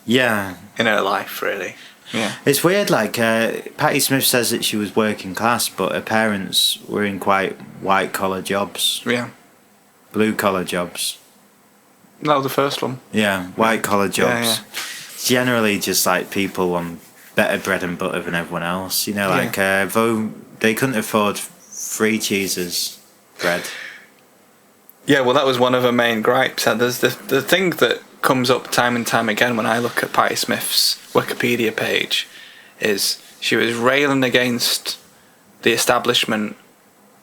life, really. Yeah. It's weird, like, Patti Smith says that she was working class, but her parents were in quite white-collar jobs, Yeah. blue-collar jobs. That was the first one. Yeah, white-collar jobs. Yeah, Generally just, like, people on better bread and butter than everyone else. You know, like, though they couldn't afford 3 cheeses bread. Yeah, well, that was one of her main gripes. And there's the thing that comes up time and time again when I look at Patti Smith's Wikipedia page is she was railing against the establishment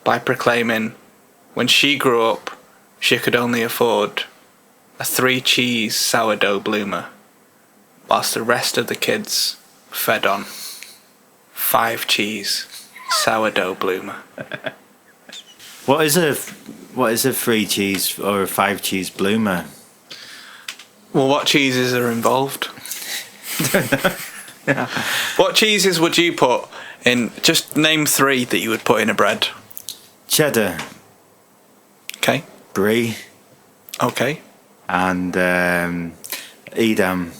by proclaiming when she grew up she could only afford a 3-cheese sourdough bloomer whilst the rest of the kids fed on 5-cheese sourdough bloomer. What is a 3 cheese or a 5 cheese bloomer? Well, what cheeses are involved? What cheeses would you put in? Just name 3 that you would put in a bread. Cheddar, Okay. brie, Okay. and Edam.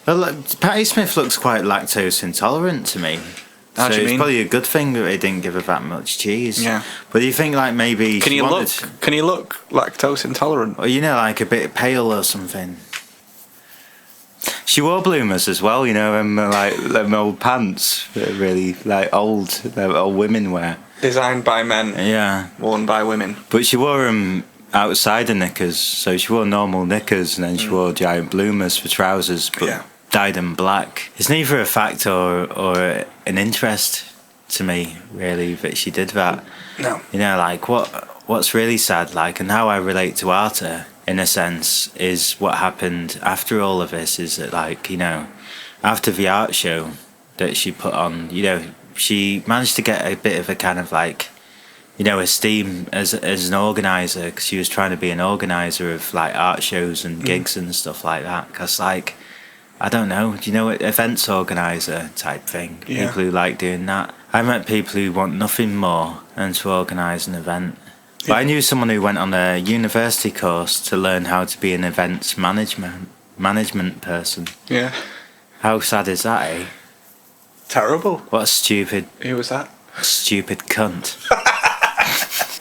Well, look, Patti Smith looks quite lactose intolerant to me. How So do you it's mean? probably a good thing that they didn't give her that much cheese. Yeah. But do you think like maybe Can she you wanted, look lactose intolerant? or you know, like a bit pale or something? She wore bloomers as well, you know, like them old pants that are really like old women wear. Designed by men, Yeah, worn by women. but she wore them outside the knickers, so she wore normal knickers and then she wore giant bloomers for trousers, but Yeah. dyed them black. It's neither a fact or an interest to me, really, that she did that. No. You know, like what's really sad, like, and how I relate to Arta in a sense is what happened after all of this is that, like, you know, after the art show that she put on, you know, she managed to get a bit of a kind of like, you know, esteem as an organizer, because she was trying to be an organizer of like art shows and gigs and stuff like that, because like I don't know. Do you know what events organizer type thing? Yeah. People who like doing that. I met people who want nothing more than to organise an event. But I knew someone who went on a university course to learn how to be an events management person. Yeah. How sad is that, eh? Terrible. What a stupid Who was that? cunt.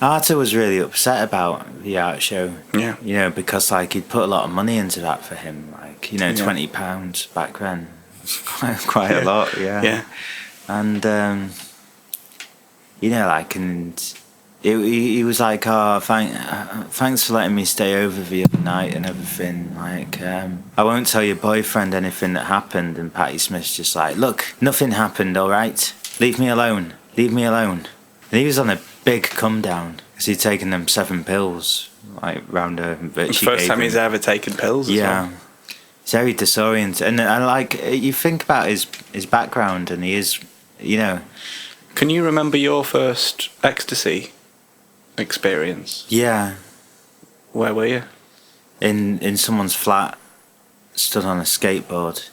Arthur was really upset about the art show. Yeah. You know, because like he'd put a lot of money into that for him. Like, you know, Yeah. £20 back then. It's quite a lot, yeah. Yeah. And you know, like, and he was like, "Oh, thanks for letting me stay over the other night and everything. Like, I won't tell your boyfriend anything that happened." And Patti Smith's just like, "Look, nothing happened, all right? Leave me alone. Leave me alone." And he was on a big come down because he'd taken them 7 pills, like round her. The first time he's ever taken pills. Yeah. It's very disorienting, and I like you think about his background, and he is, you know. Can you remember your first ecstasy experience? Yeah. Where were you? In someone's flat, stood on a skateboard.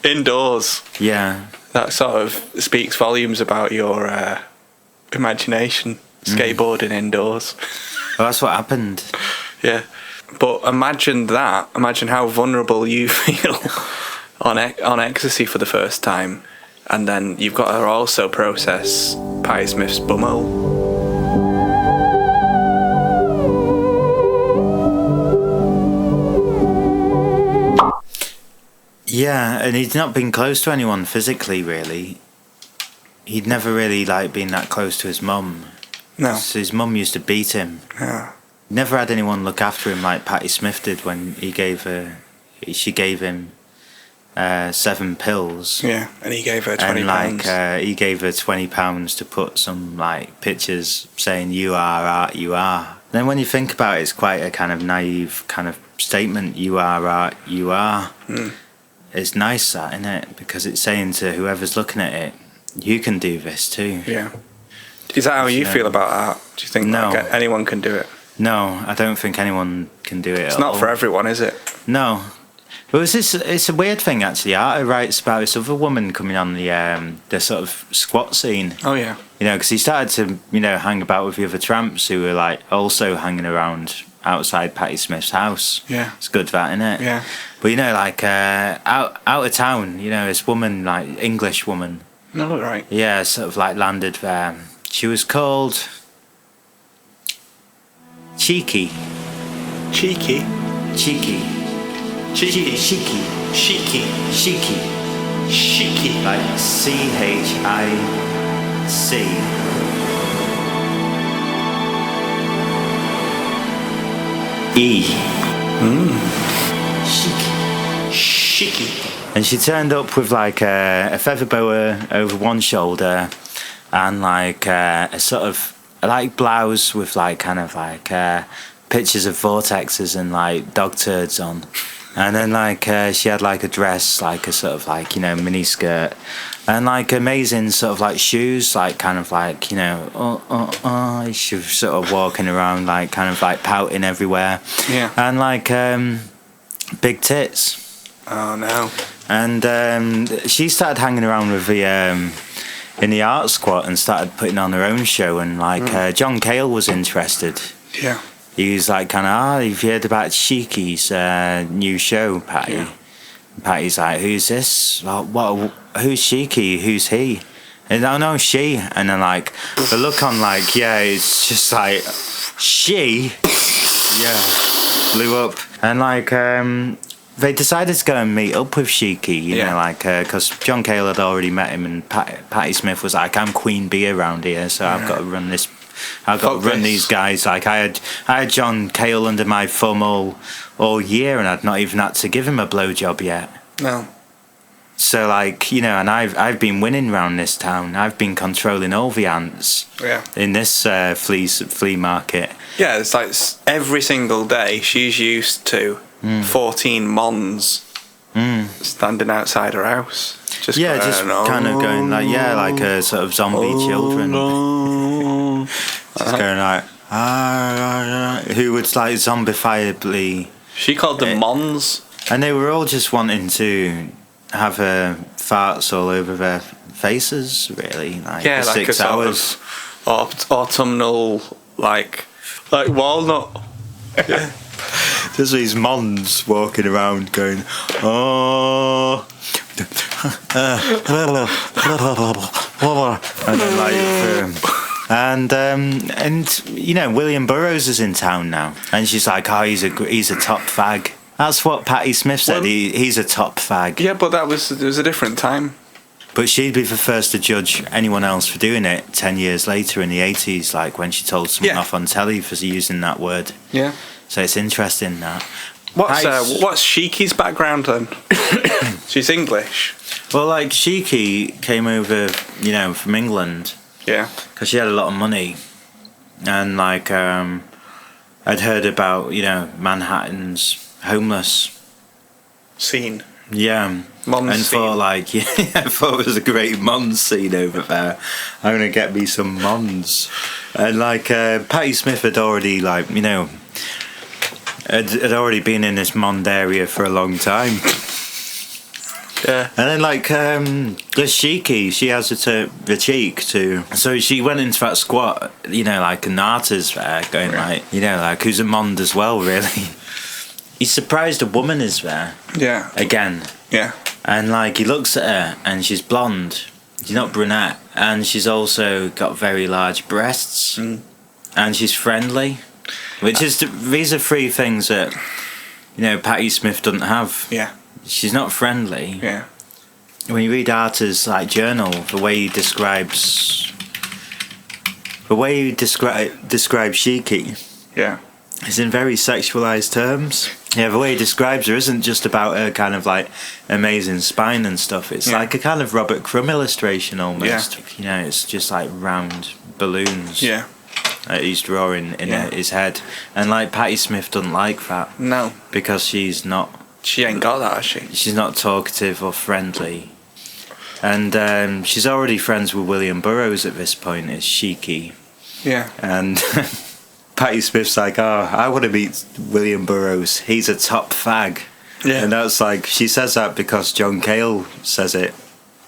Indoors. Yeah. That sort of speaks volumes about your imagination. Skateboarding indoors. Well, that's what happened. Yeah. But imagine that. Imagine how vulnerable you feel on ecstasy for the first time. And then you've got to also process Patti Smith's bumhole. Yeah, and he'd not been close to anyone physically, really. He'd never really like been that close to his mum. No. So his mum used to beat him. Yeah. Never had anyone look after him like Patti Smith did when she gave him 7 pills. Yeah, and he gave her £20. And like he gave her £20 to put some like pictures saying "You are art, you are." Then when you think about it, it's quite a kind of naive kind of statement. You are art, you are. It's nice that, isn't it? Because it's saying to whoever's looking at it, you can do this too. Yeah. Is that how you feel about art? Do you think No. like, anyone can do it? No, I don't think anyone can do it. It's not for everyone, is it? No. But it's a weird thing actually. Arthur writes about this other woman coming on the sort of squat scene. Oh yeah. You know, because he started to, you know, hang about with the other tramps who were like also hanging around outside Patti Smith's house. Yeah. It's good that, isn't it? Yeah. But you know, like out of town, you know, this woman, like English woman. No, right. Yeah, sort of like landed there. She was called Cheeky. Cheeky. Cheeky. Cheeky. Cheeky. Cheeky. Cheeky. Cheeky. Like CHIC. Cheeky. And she turned up with like a feather boa over one shoulder and like a sort of like blouse with like kind of like pictures of vortexes and like dog turds on. And then like she had like a dress, like a sort of like, you know, mini skirt and like amazing sort of like shoes, like kind of like, you know, she was sort of walking around like kind of like pouting everywhere. Yeah. And like big tits. Oh no. And she started hanging around with the in the art squad and started putting on her own show. And like John Cale was interested. Yeah. He was like, kind of, have you heard about Cheeky's new show, Patty? Yeah. Patty's like, who's this? Like, what? Who's Cheeky? Who's he? And I know she. And then like the look on, like, yeah, it's just like she. Yeah, blew up. And like they decided to go and meet up with Cheeky, you know, like, because John Cale had already met him, and Patti Smith was like, I'm Queen Bee around here, so I've got to run this. I've got to run these guys. Like, I had John Cale under my thumb all year, and I'd not even had to give him a blowjob yet. No. So, like, you know, and I've been winning round this town. I've been controlling all the ants. Yeah. In this flea market. Yeah, it's like every single day she's used to 14 mons standing outside her house. Just Yeah, just kind of going like, yeah, like a sort of zombie children. Just going like, who would like zombifiably She called them Mons. And they were all just wanting to have farts all over their faces, really. Like, Yeah, for like 6 a sort hours. of autumnal, like walnut. There's these mons walking around going, oh. And then and you know, William Burroughs is in town now, and she's like, oh, he's a top fag. That's what Patti Smith said. Well, he's a top fag. Yeah, but it was a different time. But she'd be the first to judge anyone else for doing it 10 years later in the 80s, like when she told someone off on telly for using that word. Yeah. So it's interesting that. What's Shiki's background then? She's English. Well, like, Shiki came over, you know, from England. Yeah. Because she had a lot of money. And, like, I'd heard about, you know, Manhattan's homeless Scene. Yeah. Mons and scene. thought, like, yeah, I thought it was a great Mons scene over there. I'm going to get me some Mons. And, like, Patti Smith had already, like, you know, had already been in this Mond area for a long time. Yeah. And then, like, this Shiki, she has the cheek to. So she went into that squat, you know, like, and Nata's there going, like, you know, like, who's a Mond as well, really. He's surprised a woman is there. Yeah. Again. Yeah. And, like, he looks at her, and she's blonde. She's not brunette. And she's also got very large breasts. Mm. And she's friendly. Which is, these are three things that, you know, Patti Smith doesn't have. Yeah. She's not friendly. Yeah. When you read Arta's, like, journal, the way he describes Shiki, Yeah. is in very sexualized terms. Yeah, the way he describes her isn't just about her kind of, like, amazing spine and stuff. It's like a kind of Robert Crumb illustration almost. Yeah. You know, it's just like round balloons. Yeah. That he's drawing in his head. And, like, Patti Smith doesn't like that. No. Because she's not. She ain't got that, has she? She's not talkative or friendly. And she's already friends with William Burroughs at this point, is Shiki. Yeah. And Patti Smith's like, oh, I want to meet William Burroughs. He's a top fag. Yeah. And that's like, she says that because John Cale says it.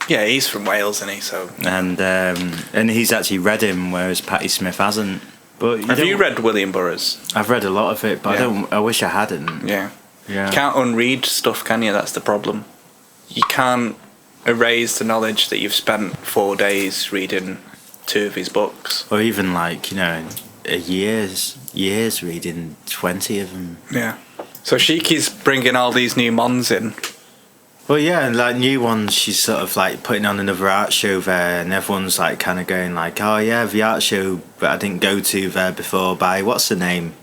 Yeah, he's from Wales, isn't he? So. And he's actually read him, whereas Patti Smith hasn't. But Have you read William Burroughs? I've read a lot of it, but Yeah. I wish I hadn't. Yeah. Yeah. You can't unread stuff, can you? That's the problem. You can't erase the knowledge that you've spent 4 days reading 2 of his books. Or even, like, you know, years reading 20 of them. Yeah. So Shiki's bringing all these new Mons in. Well, yeah, and, like, new ones, she's sort of, like, putting on another art show there, and everyone's, like, kind of going, like, oh, yeah, the art show that I didn't go to there before by, what's her name?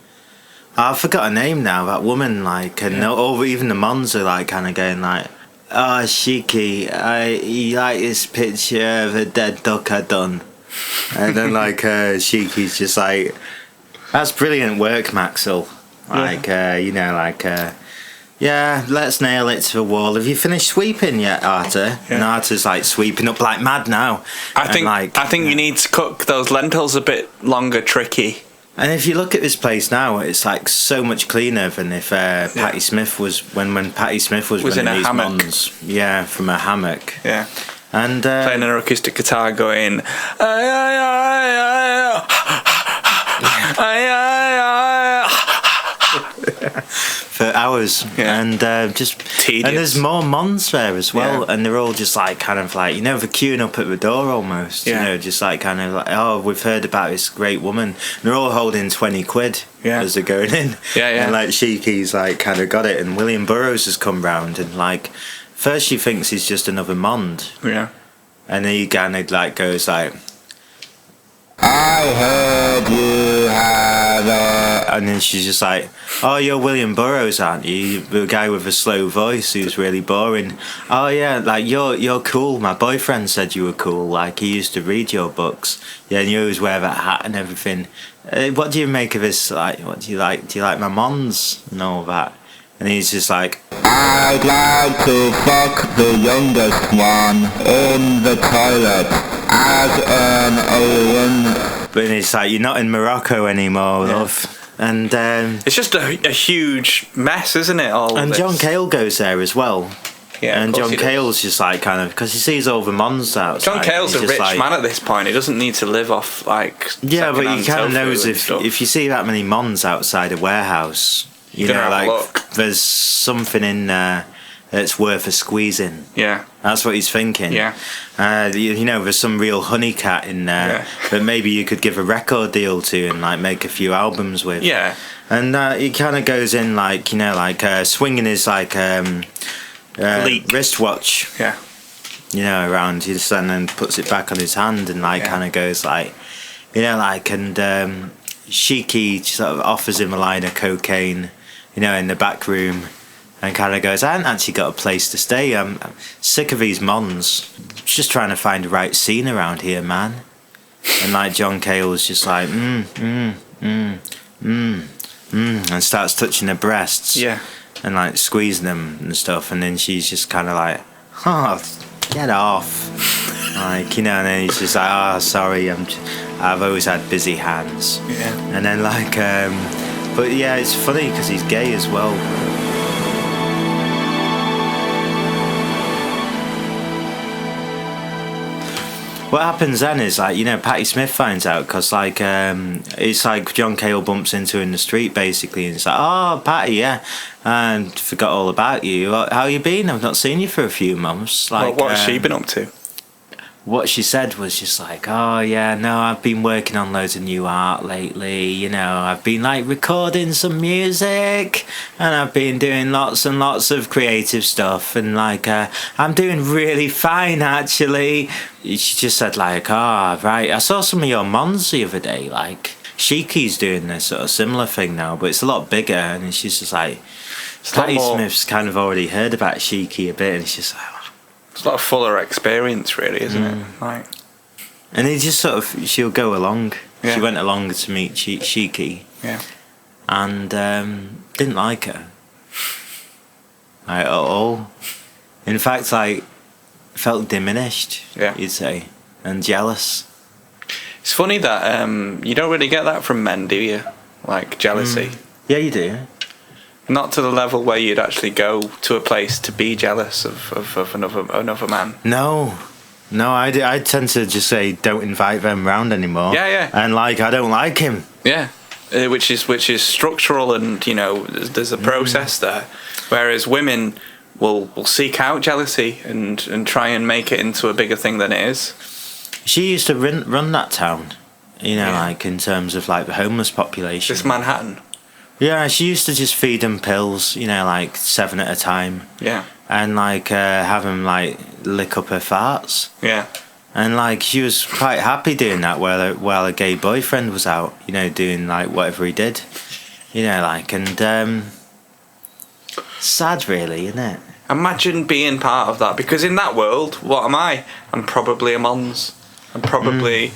I forgot her name now, that woman, like, and even the Mons are, like, kind of going, like, oh, Shiki, you like this picture of a dead duck I done. And then, like, Shiki's just like, that's brilliant work, Maxwell. Like, you know, like, yeah, let's nail it to the wall. Have you finished sweeping yet, Arta? Yeah. And Arta's, like, sweeping up like mad now. I think you need to cook those lentils a bit longer, tricky. And if you look at this place now, it's like so much cleaner than if Patti Smith was when Patti Smith was in running a these hammock. Mons. Yeah, from a hammock. Yeah. And Playing an acoustic guitar going. for hours, and just Tedious. and there's more Mons there as well, Yeah. and they're all just like kind of like, you know, they're queuing up at the door almost, you Yeah. know, just like kind of like, oh, we've heard about this great woman. And they're all holding 20 quid as they're going in, and like Shiki's like kind of got it, and William Burroughs has come round, and like first she thinks he's just another Mond, and he kind of like goes like, I heard you had a... And then she's just like, oh, you're William Burroughs, aren't you? The guy with a slow voice who's really boring. Oh, yeah, like, you're cool. My boyfriend said you were cool. Like, he used to read your books. Yeah, and you always wear that hat and everything. What do you make of this? Like, what do you like? Do you like my Mons and all that? And he's just like, I'd like to fuck the youngest one in the toilet as an Owen. But it's like, you're not in Morocco anymore, love. And It's just a huge mess, isn't it? All and this. John Cale goes there as well. Yeah, and of course John he does. Cale's just like kind of because he sees all the mons outside. John Cale's a he's just rich like, man at this point. He doesn't need to live off like. Yeah, but he secondhand kind of tofu knows and if stuff. you see that many mons outside a warehouse, you You're know, gonna have a like look. there's something in there that's worth a squeezing. Yeah. That's what he's thinking. Yeah. You know, there's some real honey cat in there Yeah. that maybe you could give a record deal to and like make a few albums with. Yeah. And he kind of goes in like, you know, like swinging his like Leak. wristwatch, Yeah. you know, around. He just and then puts it back on his hand and like Yeah. kind of goes like, you know, like and Shiki sort of offers him a line of cocaine, you know, in the back room. And kind of goes, I haven't actually got a place to stay. I'm sick of these mons. Just trying to find the right scene around here, man. And like John Cale was just like, and starts touching her breasts. Yeah. And like squeezing them and stuff. And then she's just kind of like, oh, get off. Like, you know, and then he's just like, oh, sorry, I've always had busy hands. Yeah. And then like, but yeah, it's funny because he's gay as well. What happens then is like, you know, Patti Smith finds out because like it's like John Cale bumps into her in the street basically and it's like, oh Patti, yeah, and forgot all about you. How you been? I've not seen you for a few months. Like, What has she been up to? What she said was just like, oh yeah, no, I've been working on loads of new art lately, you know, I've been like recording some music and I've been doing lots and lots of creative stuff and like I'm doing really fine actually. She just said like, oh right, I saw some of your mons the other day, like Shiki's doing this sort of similar thing now, but it's a lot bigger. And she's just like, Patti Smith's kind of already heard about Shiki a bit and she's like, It's a lot of fuller experience, really, isn't it? Like, and he just sort of, she'll go along. Yeah. She went along to meet Shiki yeah. and didn't like her. Like, at all. In fact, like, felt diminished, Yeah. you'd say, and jealous. It's funny that you don't really get that from men, do you? Like jealousy. Yeah, you do. Not to the level where you'd actually go to a place to be jealous of another man. No, I tend to just say don't invite them round anymore. Yeah, yeah. And like, I don't like him. Yeah, which is structural, and you know, there's a process there. Whereas women will seek out jealousy and try and make it into a bigger thing than it is. She used to run that town, you know, Yeah. like in terms of like the homeless population. This Manhattan. Yeah, she used to just feed them pills, you know, like 7 at a time. Yeah, And like have them like lick up her farts. yeah, And like she was quite happy doing that while a gay boyfriend was out, you know, doing like whatever he did. You know, like, and sad really, isn't it? Imagine being part of that, because in that world, what am I? I'm probably a mons. I'm probably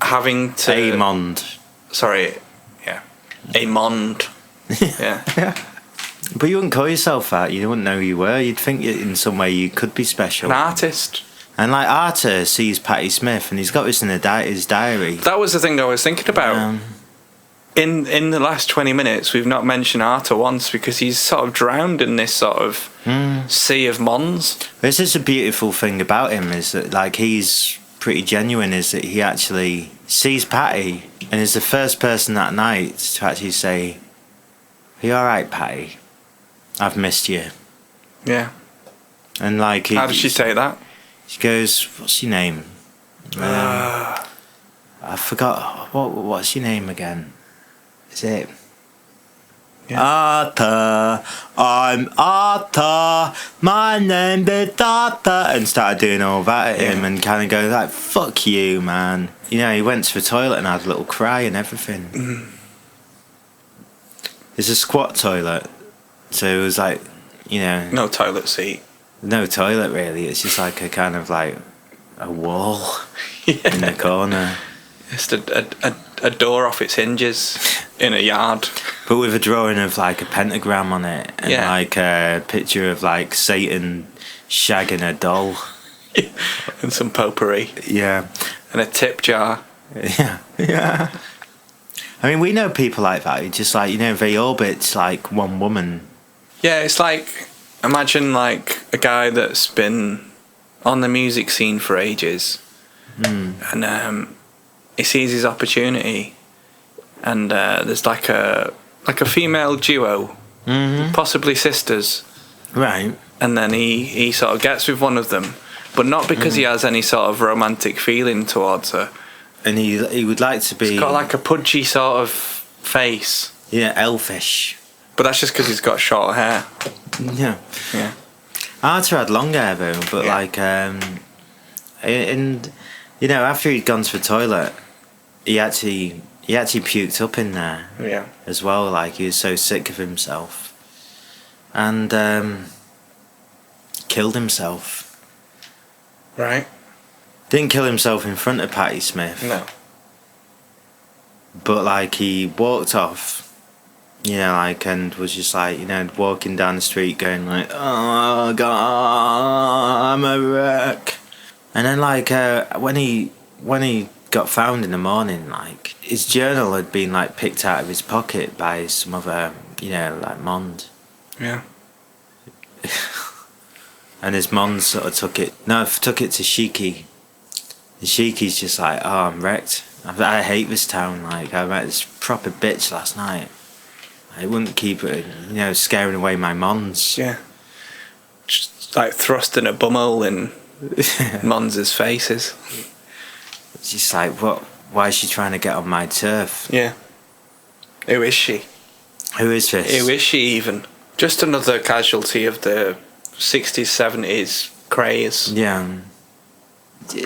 having to... Amond. Sorry, yeah. A mond. Yeah. But you wouldn't call yourself that. You wouldn't know who you were. You'd think in some way you could be special. An artist. And like Arthur sees Patti Smith, and he's got this in his diary. That was the thing I was thinking about. In the last 20 minutes, we've not mentioned Arthur once, because he's sort of drowned in this sort of sea of mons. This is a beautiful thing about him, is that like he's pretty genuine, is that he actually sees Patti and is the first person that night to actually say, "Are you alright, Patti? I've missed you." Yeah. And like How did she say that? She goes, "What's your name?" I forgot what's your name again? Is it? Yeah. Arthur, I'm Arthur, my name is Arthur, and started doing all that at him, and kind of go like, "Fuck you, man." You know, he went to the toilet and had a little cry and everything. It's a squat toilet, so it was like, you know, No toilet seat. no toilet really. It's just like a kind of like a wall in the corner, Just a door off its hinges in a yard. but with a drawing of like a pentagram on it, and Yeah. like a picture of like Satan shagging a doll. And some potpourri. Yeah, And a tip jar. yeah, yeah. I mean, we know people like that. Who just like, they orbit like one woman. Yeah, it's like, imagine like a guy that's been on the music scene for ages, and he sees his opportunity, and there's like a female duo, possibly sisters, Right. and then he sort of gets with one of them, but not because he has any sort of romantic feeling towards her. And he would like to be... He's got like a pudgy sort of face. Yeah, elfish. But that's just because he's got short hair. Yeah. Yeah. Arthur had long hair though, but Yeah. like, and after he'd gone to the toilet, he actually puked up in there Yeah. as well. Like he was so sick of himself, and killed himself. Right. Didn't kill himself in front of Patti Smith. No. But like he walked off. And was just like, walking down the street going like, oh God, I'm a wreck. And then like, when he got found in the morning, like, his journal had been like picked out of his pocket by some other, like Mond. Yeah. And his Mond sort of took it to Shiki. And Shiki's just like, oh, I'm wrecked. I hate this town. Like, I met this proper bitch last night. I wouldn't keep it, scaring away my Mons. Yeah. Just like thrusting a bumhole in Mons' faces. It's just like, what? Why is she trying to get on my turf? Yeah. Who is she? Who is this? Who is she even? Just another casualty of the 60s, 70s craze. Yeah.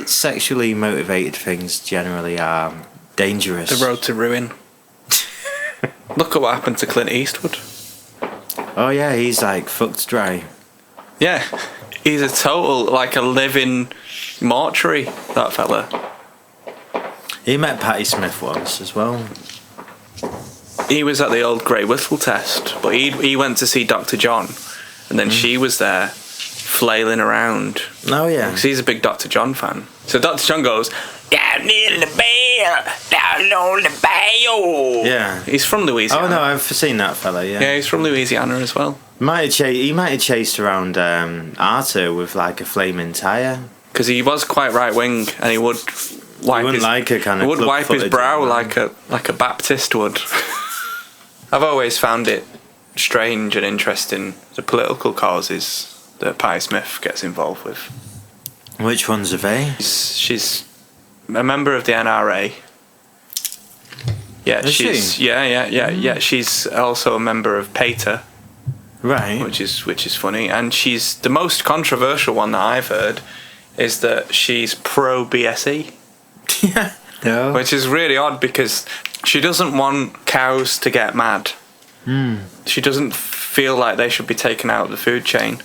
Sexually motivated things generally are dangerous. The road to ruin. Look at what happened to Clint Eastwood. Oh yeah, he's like fucked dry. Yeah. He's a total, like a living mortuary, that fella. He met Patti Smith once as well. He was at the old Grey Whistle test, but he went to see Dr. John, and then she was there, flailing around. Oh yeah. Because he's a big Dr. John fan. So Dr. John goes, down in the bell, down on the bayou. Yeah. He's from Louisiana. Oh no, I've seen that fella. Yeah. Yeah, he's from Louisiana as well. He might have chased around Arthur with like a flaming tire. Because he was quite right wing, and he would wipe wouldn't his like a kind of he would club wipe his footage brow of like a Baptist would. I've always found it strange and interesting, the political causes that Patti Smith gets involved with. Which ones are they? She's a member of the NRA. Yeah, Is she's she? yeah. She's also a member of PETA, Right. which is funny, and she's the most controversial one that I've heard is that she's pro BSE, Yeah. No. which is really odd because she doesn't want cows to get mad. She doesn't feel like they should be taken out of the food chain.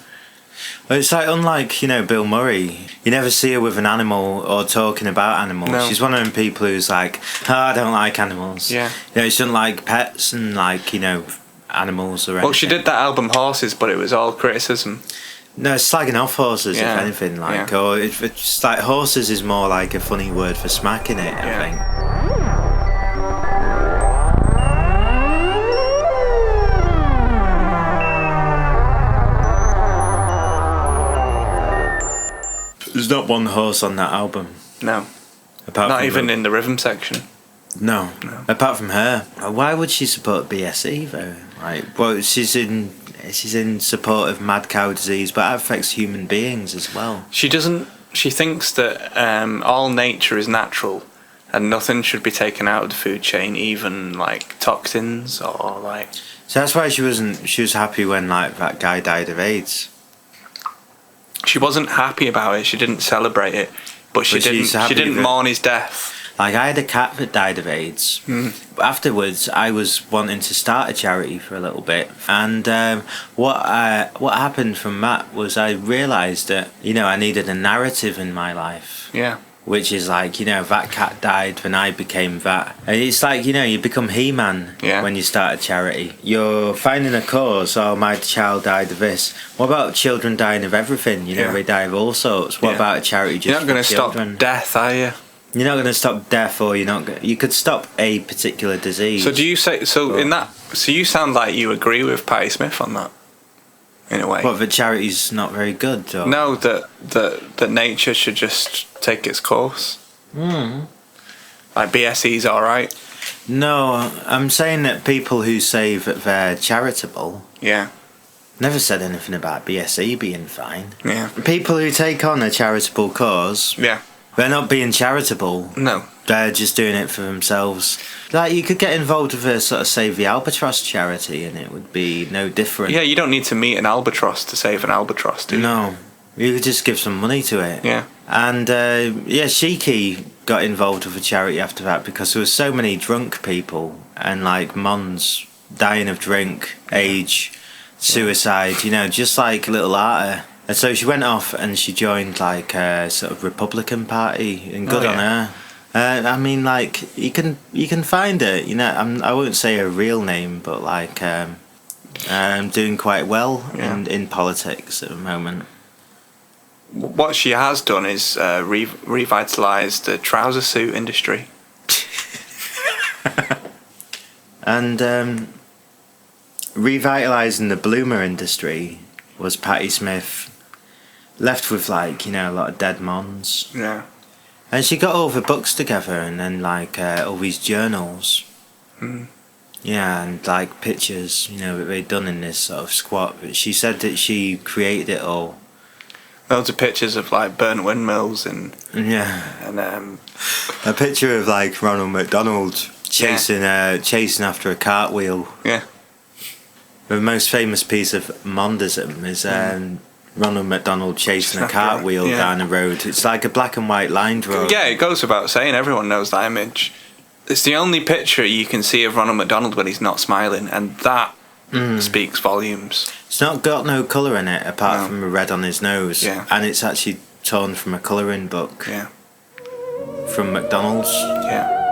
Well, it's like unlike Bill Murray. You never see her with an animal or talking about animals. No. She's one of them people who's like, oh, I don't like animals. Yeah. She doesn't like pets and like animals or anything. Well, she did that album Horses, but it was all criticism. No, it's slagging off horses, Yeah. if anything. Like, Yeah. or it's like horses is more like a funny word for smacking it. I think. There's not one horse on that album. No, Apart not from even in the rhythm section. No. Apart from her. Why would she support BSE though? Like, well, she's in support of mad cow disease, but that affects human beings as well. She doesn't. She thinks that all nature is natural, and nothing should be taken out of the food chain, even like toxins or like. So that's why she was happy when like that guy died of AIDS. She wasn't happy about it. She didn't celebrate it, but she But she's didn't. happy She didn't that- mourn his death. Like, I had a cat that died of AIDS. Afterwards, I was wanting to start a charity for a little bit, and what happened from that was I realised that I needed a narrative in my life. Yeah. Which is like, that cat died when I became that. And it's like, you become He-Man when you start a charity. You're finding a cause, oh, my child died of this. What about children dying of everything? They die of all sorts. What about a charity just You're not going to for stop children? death, are you? You're not going to stop death, or you could stop a particular disease. So do you say in that? So you sound like you agree with Patti Smith on that, in a way. What, that charity's not very good? Or? No, that nature should just take its course. Like BSE's all right. No, I'm saying that people who say that they're charitable. Yeah. Never said anything about BSE being fine. Yeah. People who take on a charitable cause. Yeah. They're not being charitable. No. They're just doing it for themselves. Like, you could get involved with a sort of Save the Albatross charity and it would be no different. Yeah, you don't need to meet an albatross to save an albatross, do you? No. You could just give some money to it. Yeah. And, Shiki got involved with a charity after that because there was so many drunk people and, like, mums dying of drink, age, suicide, just like little Arta. And so she went off and she joined like a sort of Republican Party, and good on her. I mean, like you can find it. I won't say her real name, but like doing quite well in politics at the moment. What she has done is revitalised the trouser suit industry. And revitalising the bloomer industry was Patti Smith. Left with like a lot of dead mons. Yeah. And she got all the books together and then like all these journals. Yeah, and like pictures, that they'd done in this sort of squat. But she said that she created it all. Loads of pictures of like burnt windmills and a picture of like Ronald McDonald chasing after a cartwheel. Yeah. The most famous piece of Mondism is Ronald McDonald chasing a cartwheel down the road. It's like a black and white line drawing. Yeah, it goes without saying. Everyone knows that image. It's the only picture you can see of Ronald McDonald when he's not smiling, and that speaks volumes. It's not got no colour in it apart from the red on his nose. Yeah. And it's actually torn from a colouring book. Yeah. From McDonald's. Yeah.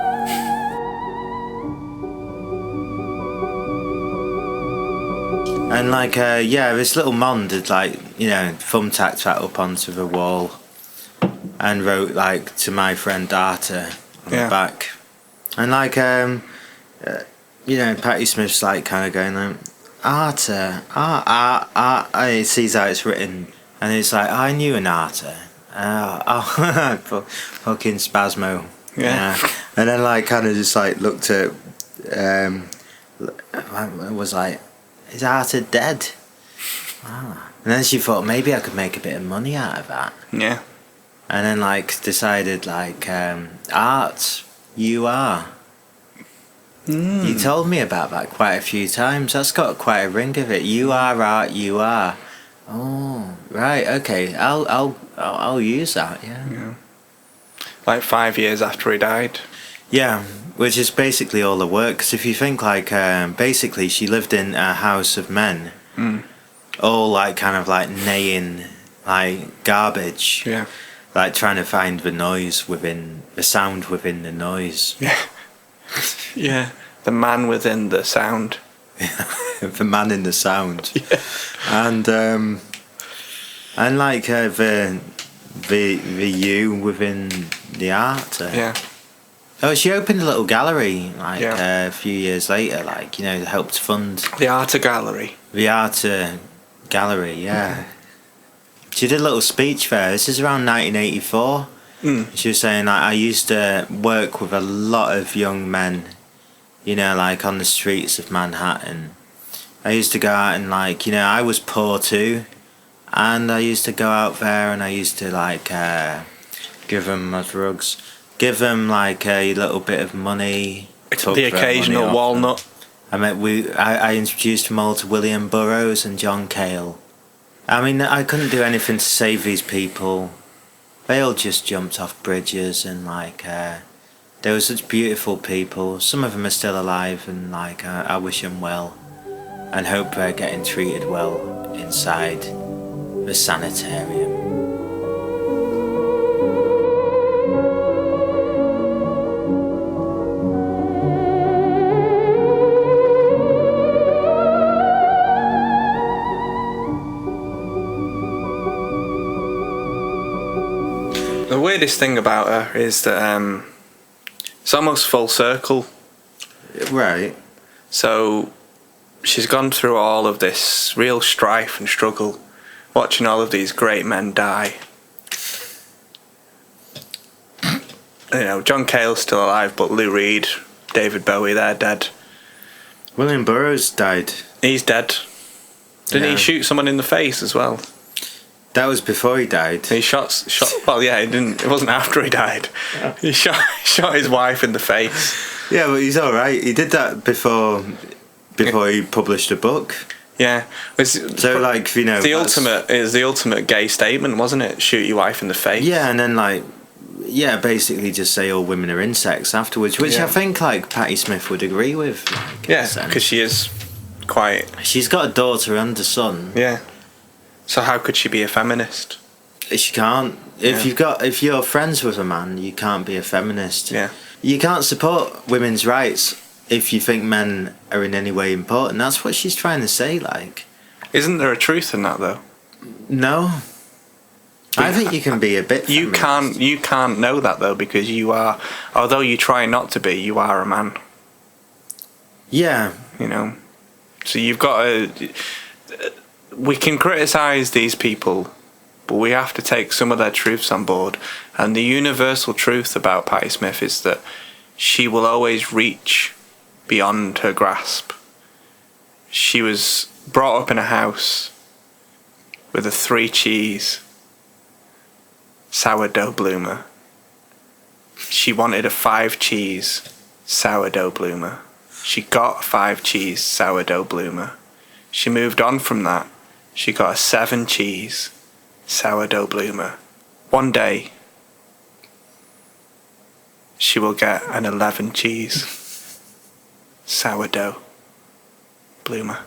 And like, this little Mond had like, thumbtacked that up onto the wall and wrote like, to my friend Arta on the back. And like, Patti Smith's like kind of going like, Arta, he sees how it's written and it's like, I knew an Arta. Fucking spasmo. Yeah. And then like kind of just like looked at, was like, is Arta dead? And then she thought maybe I could make a bit of money out of that. Yeah. And then like decided like Art, you are. You told me about that quite a few times. That's got quite a ring of it. You are Art, you are. Oh, right, okay. I'll use that. Yeah. Like 5 years after he died. Yeah, which is basically all the work. Because if you think like, basically she lived in a house of men, all like kind of like neighing like garbage, like trying to find the sound within the noise. Yeah, the man within the sound. The man in the sound. Yeah. And like the you within the art. Yeah. Oh, she opened a little gallery like a few years later, like helped fund the Art Gallery. The Art Gallery, yeah. She did a little speech there. This is around 1984. She was saying like, I used to work with a lot of young men, like on the streets of Manhattan. I used to go out and like, I was poor too, and I used to go out there and I used to like give them my drugs. Give them like a little bit of money. The occasional walnut. I introduced them all to William Burroughs and John Cale. I mean, I couldn't do anything to save these people. They all just jumped off bridges and like they were such beautiful people. Some of them are still alive, and like I wish them well and hope they're getting treated well inside the sanitarium. weirdest thing about her is that it's almost full circle. Right. So she's gone through all of this real strife and struggle, watching all of these great men die. You know, John Cale's still alive, but Lou Reed, David Bowie, they're dead. William Burroughs died. He's dead. Didn't he shoot someone in the face as well? That was before he died. He shot. Well, yeah, he didn't. It wasn't after he died. He shot his wife in the face. Yeah, but he's all right. He did that before he published a book. Yeah. So, like, you know, the ultimate gay statement, wasn't it? Shoot your wife in the face. Yeah, and then basically just say all women are insects afterwards, which I think like Patti Smith would agree with. Yeah, because she is quite. She's got a daughter and a son. Yeah. So how could she be a feminist? She can't. If you're friends with a man, you can't be a feminist. Yeah. You can't support women's rights if you think men are in any way important. That's what she's trying to say. Like, isn't there a truth in that though? No. I think you can be a bit feminist. You can't know that though, because you are, although you try not to be, you are a man. Yeah. You know. So you've got to. We can criticise these people, but we have to take some of their truths on board. And the universal truth about Patti Smith is that she will always reach beyond her grasp. She was brought up in a house with a 3-cheese sourdough bloomer. She wanted a 5-cheese sourdough bloomer. She got a 5-cheese sourdough bloomer. She moved on from that. She got a 7-cheese sourdough bloomer. One day, she will get an 11-cheese sourdough bloomer.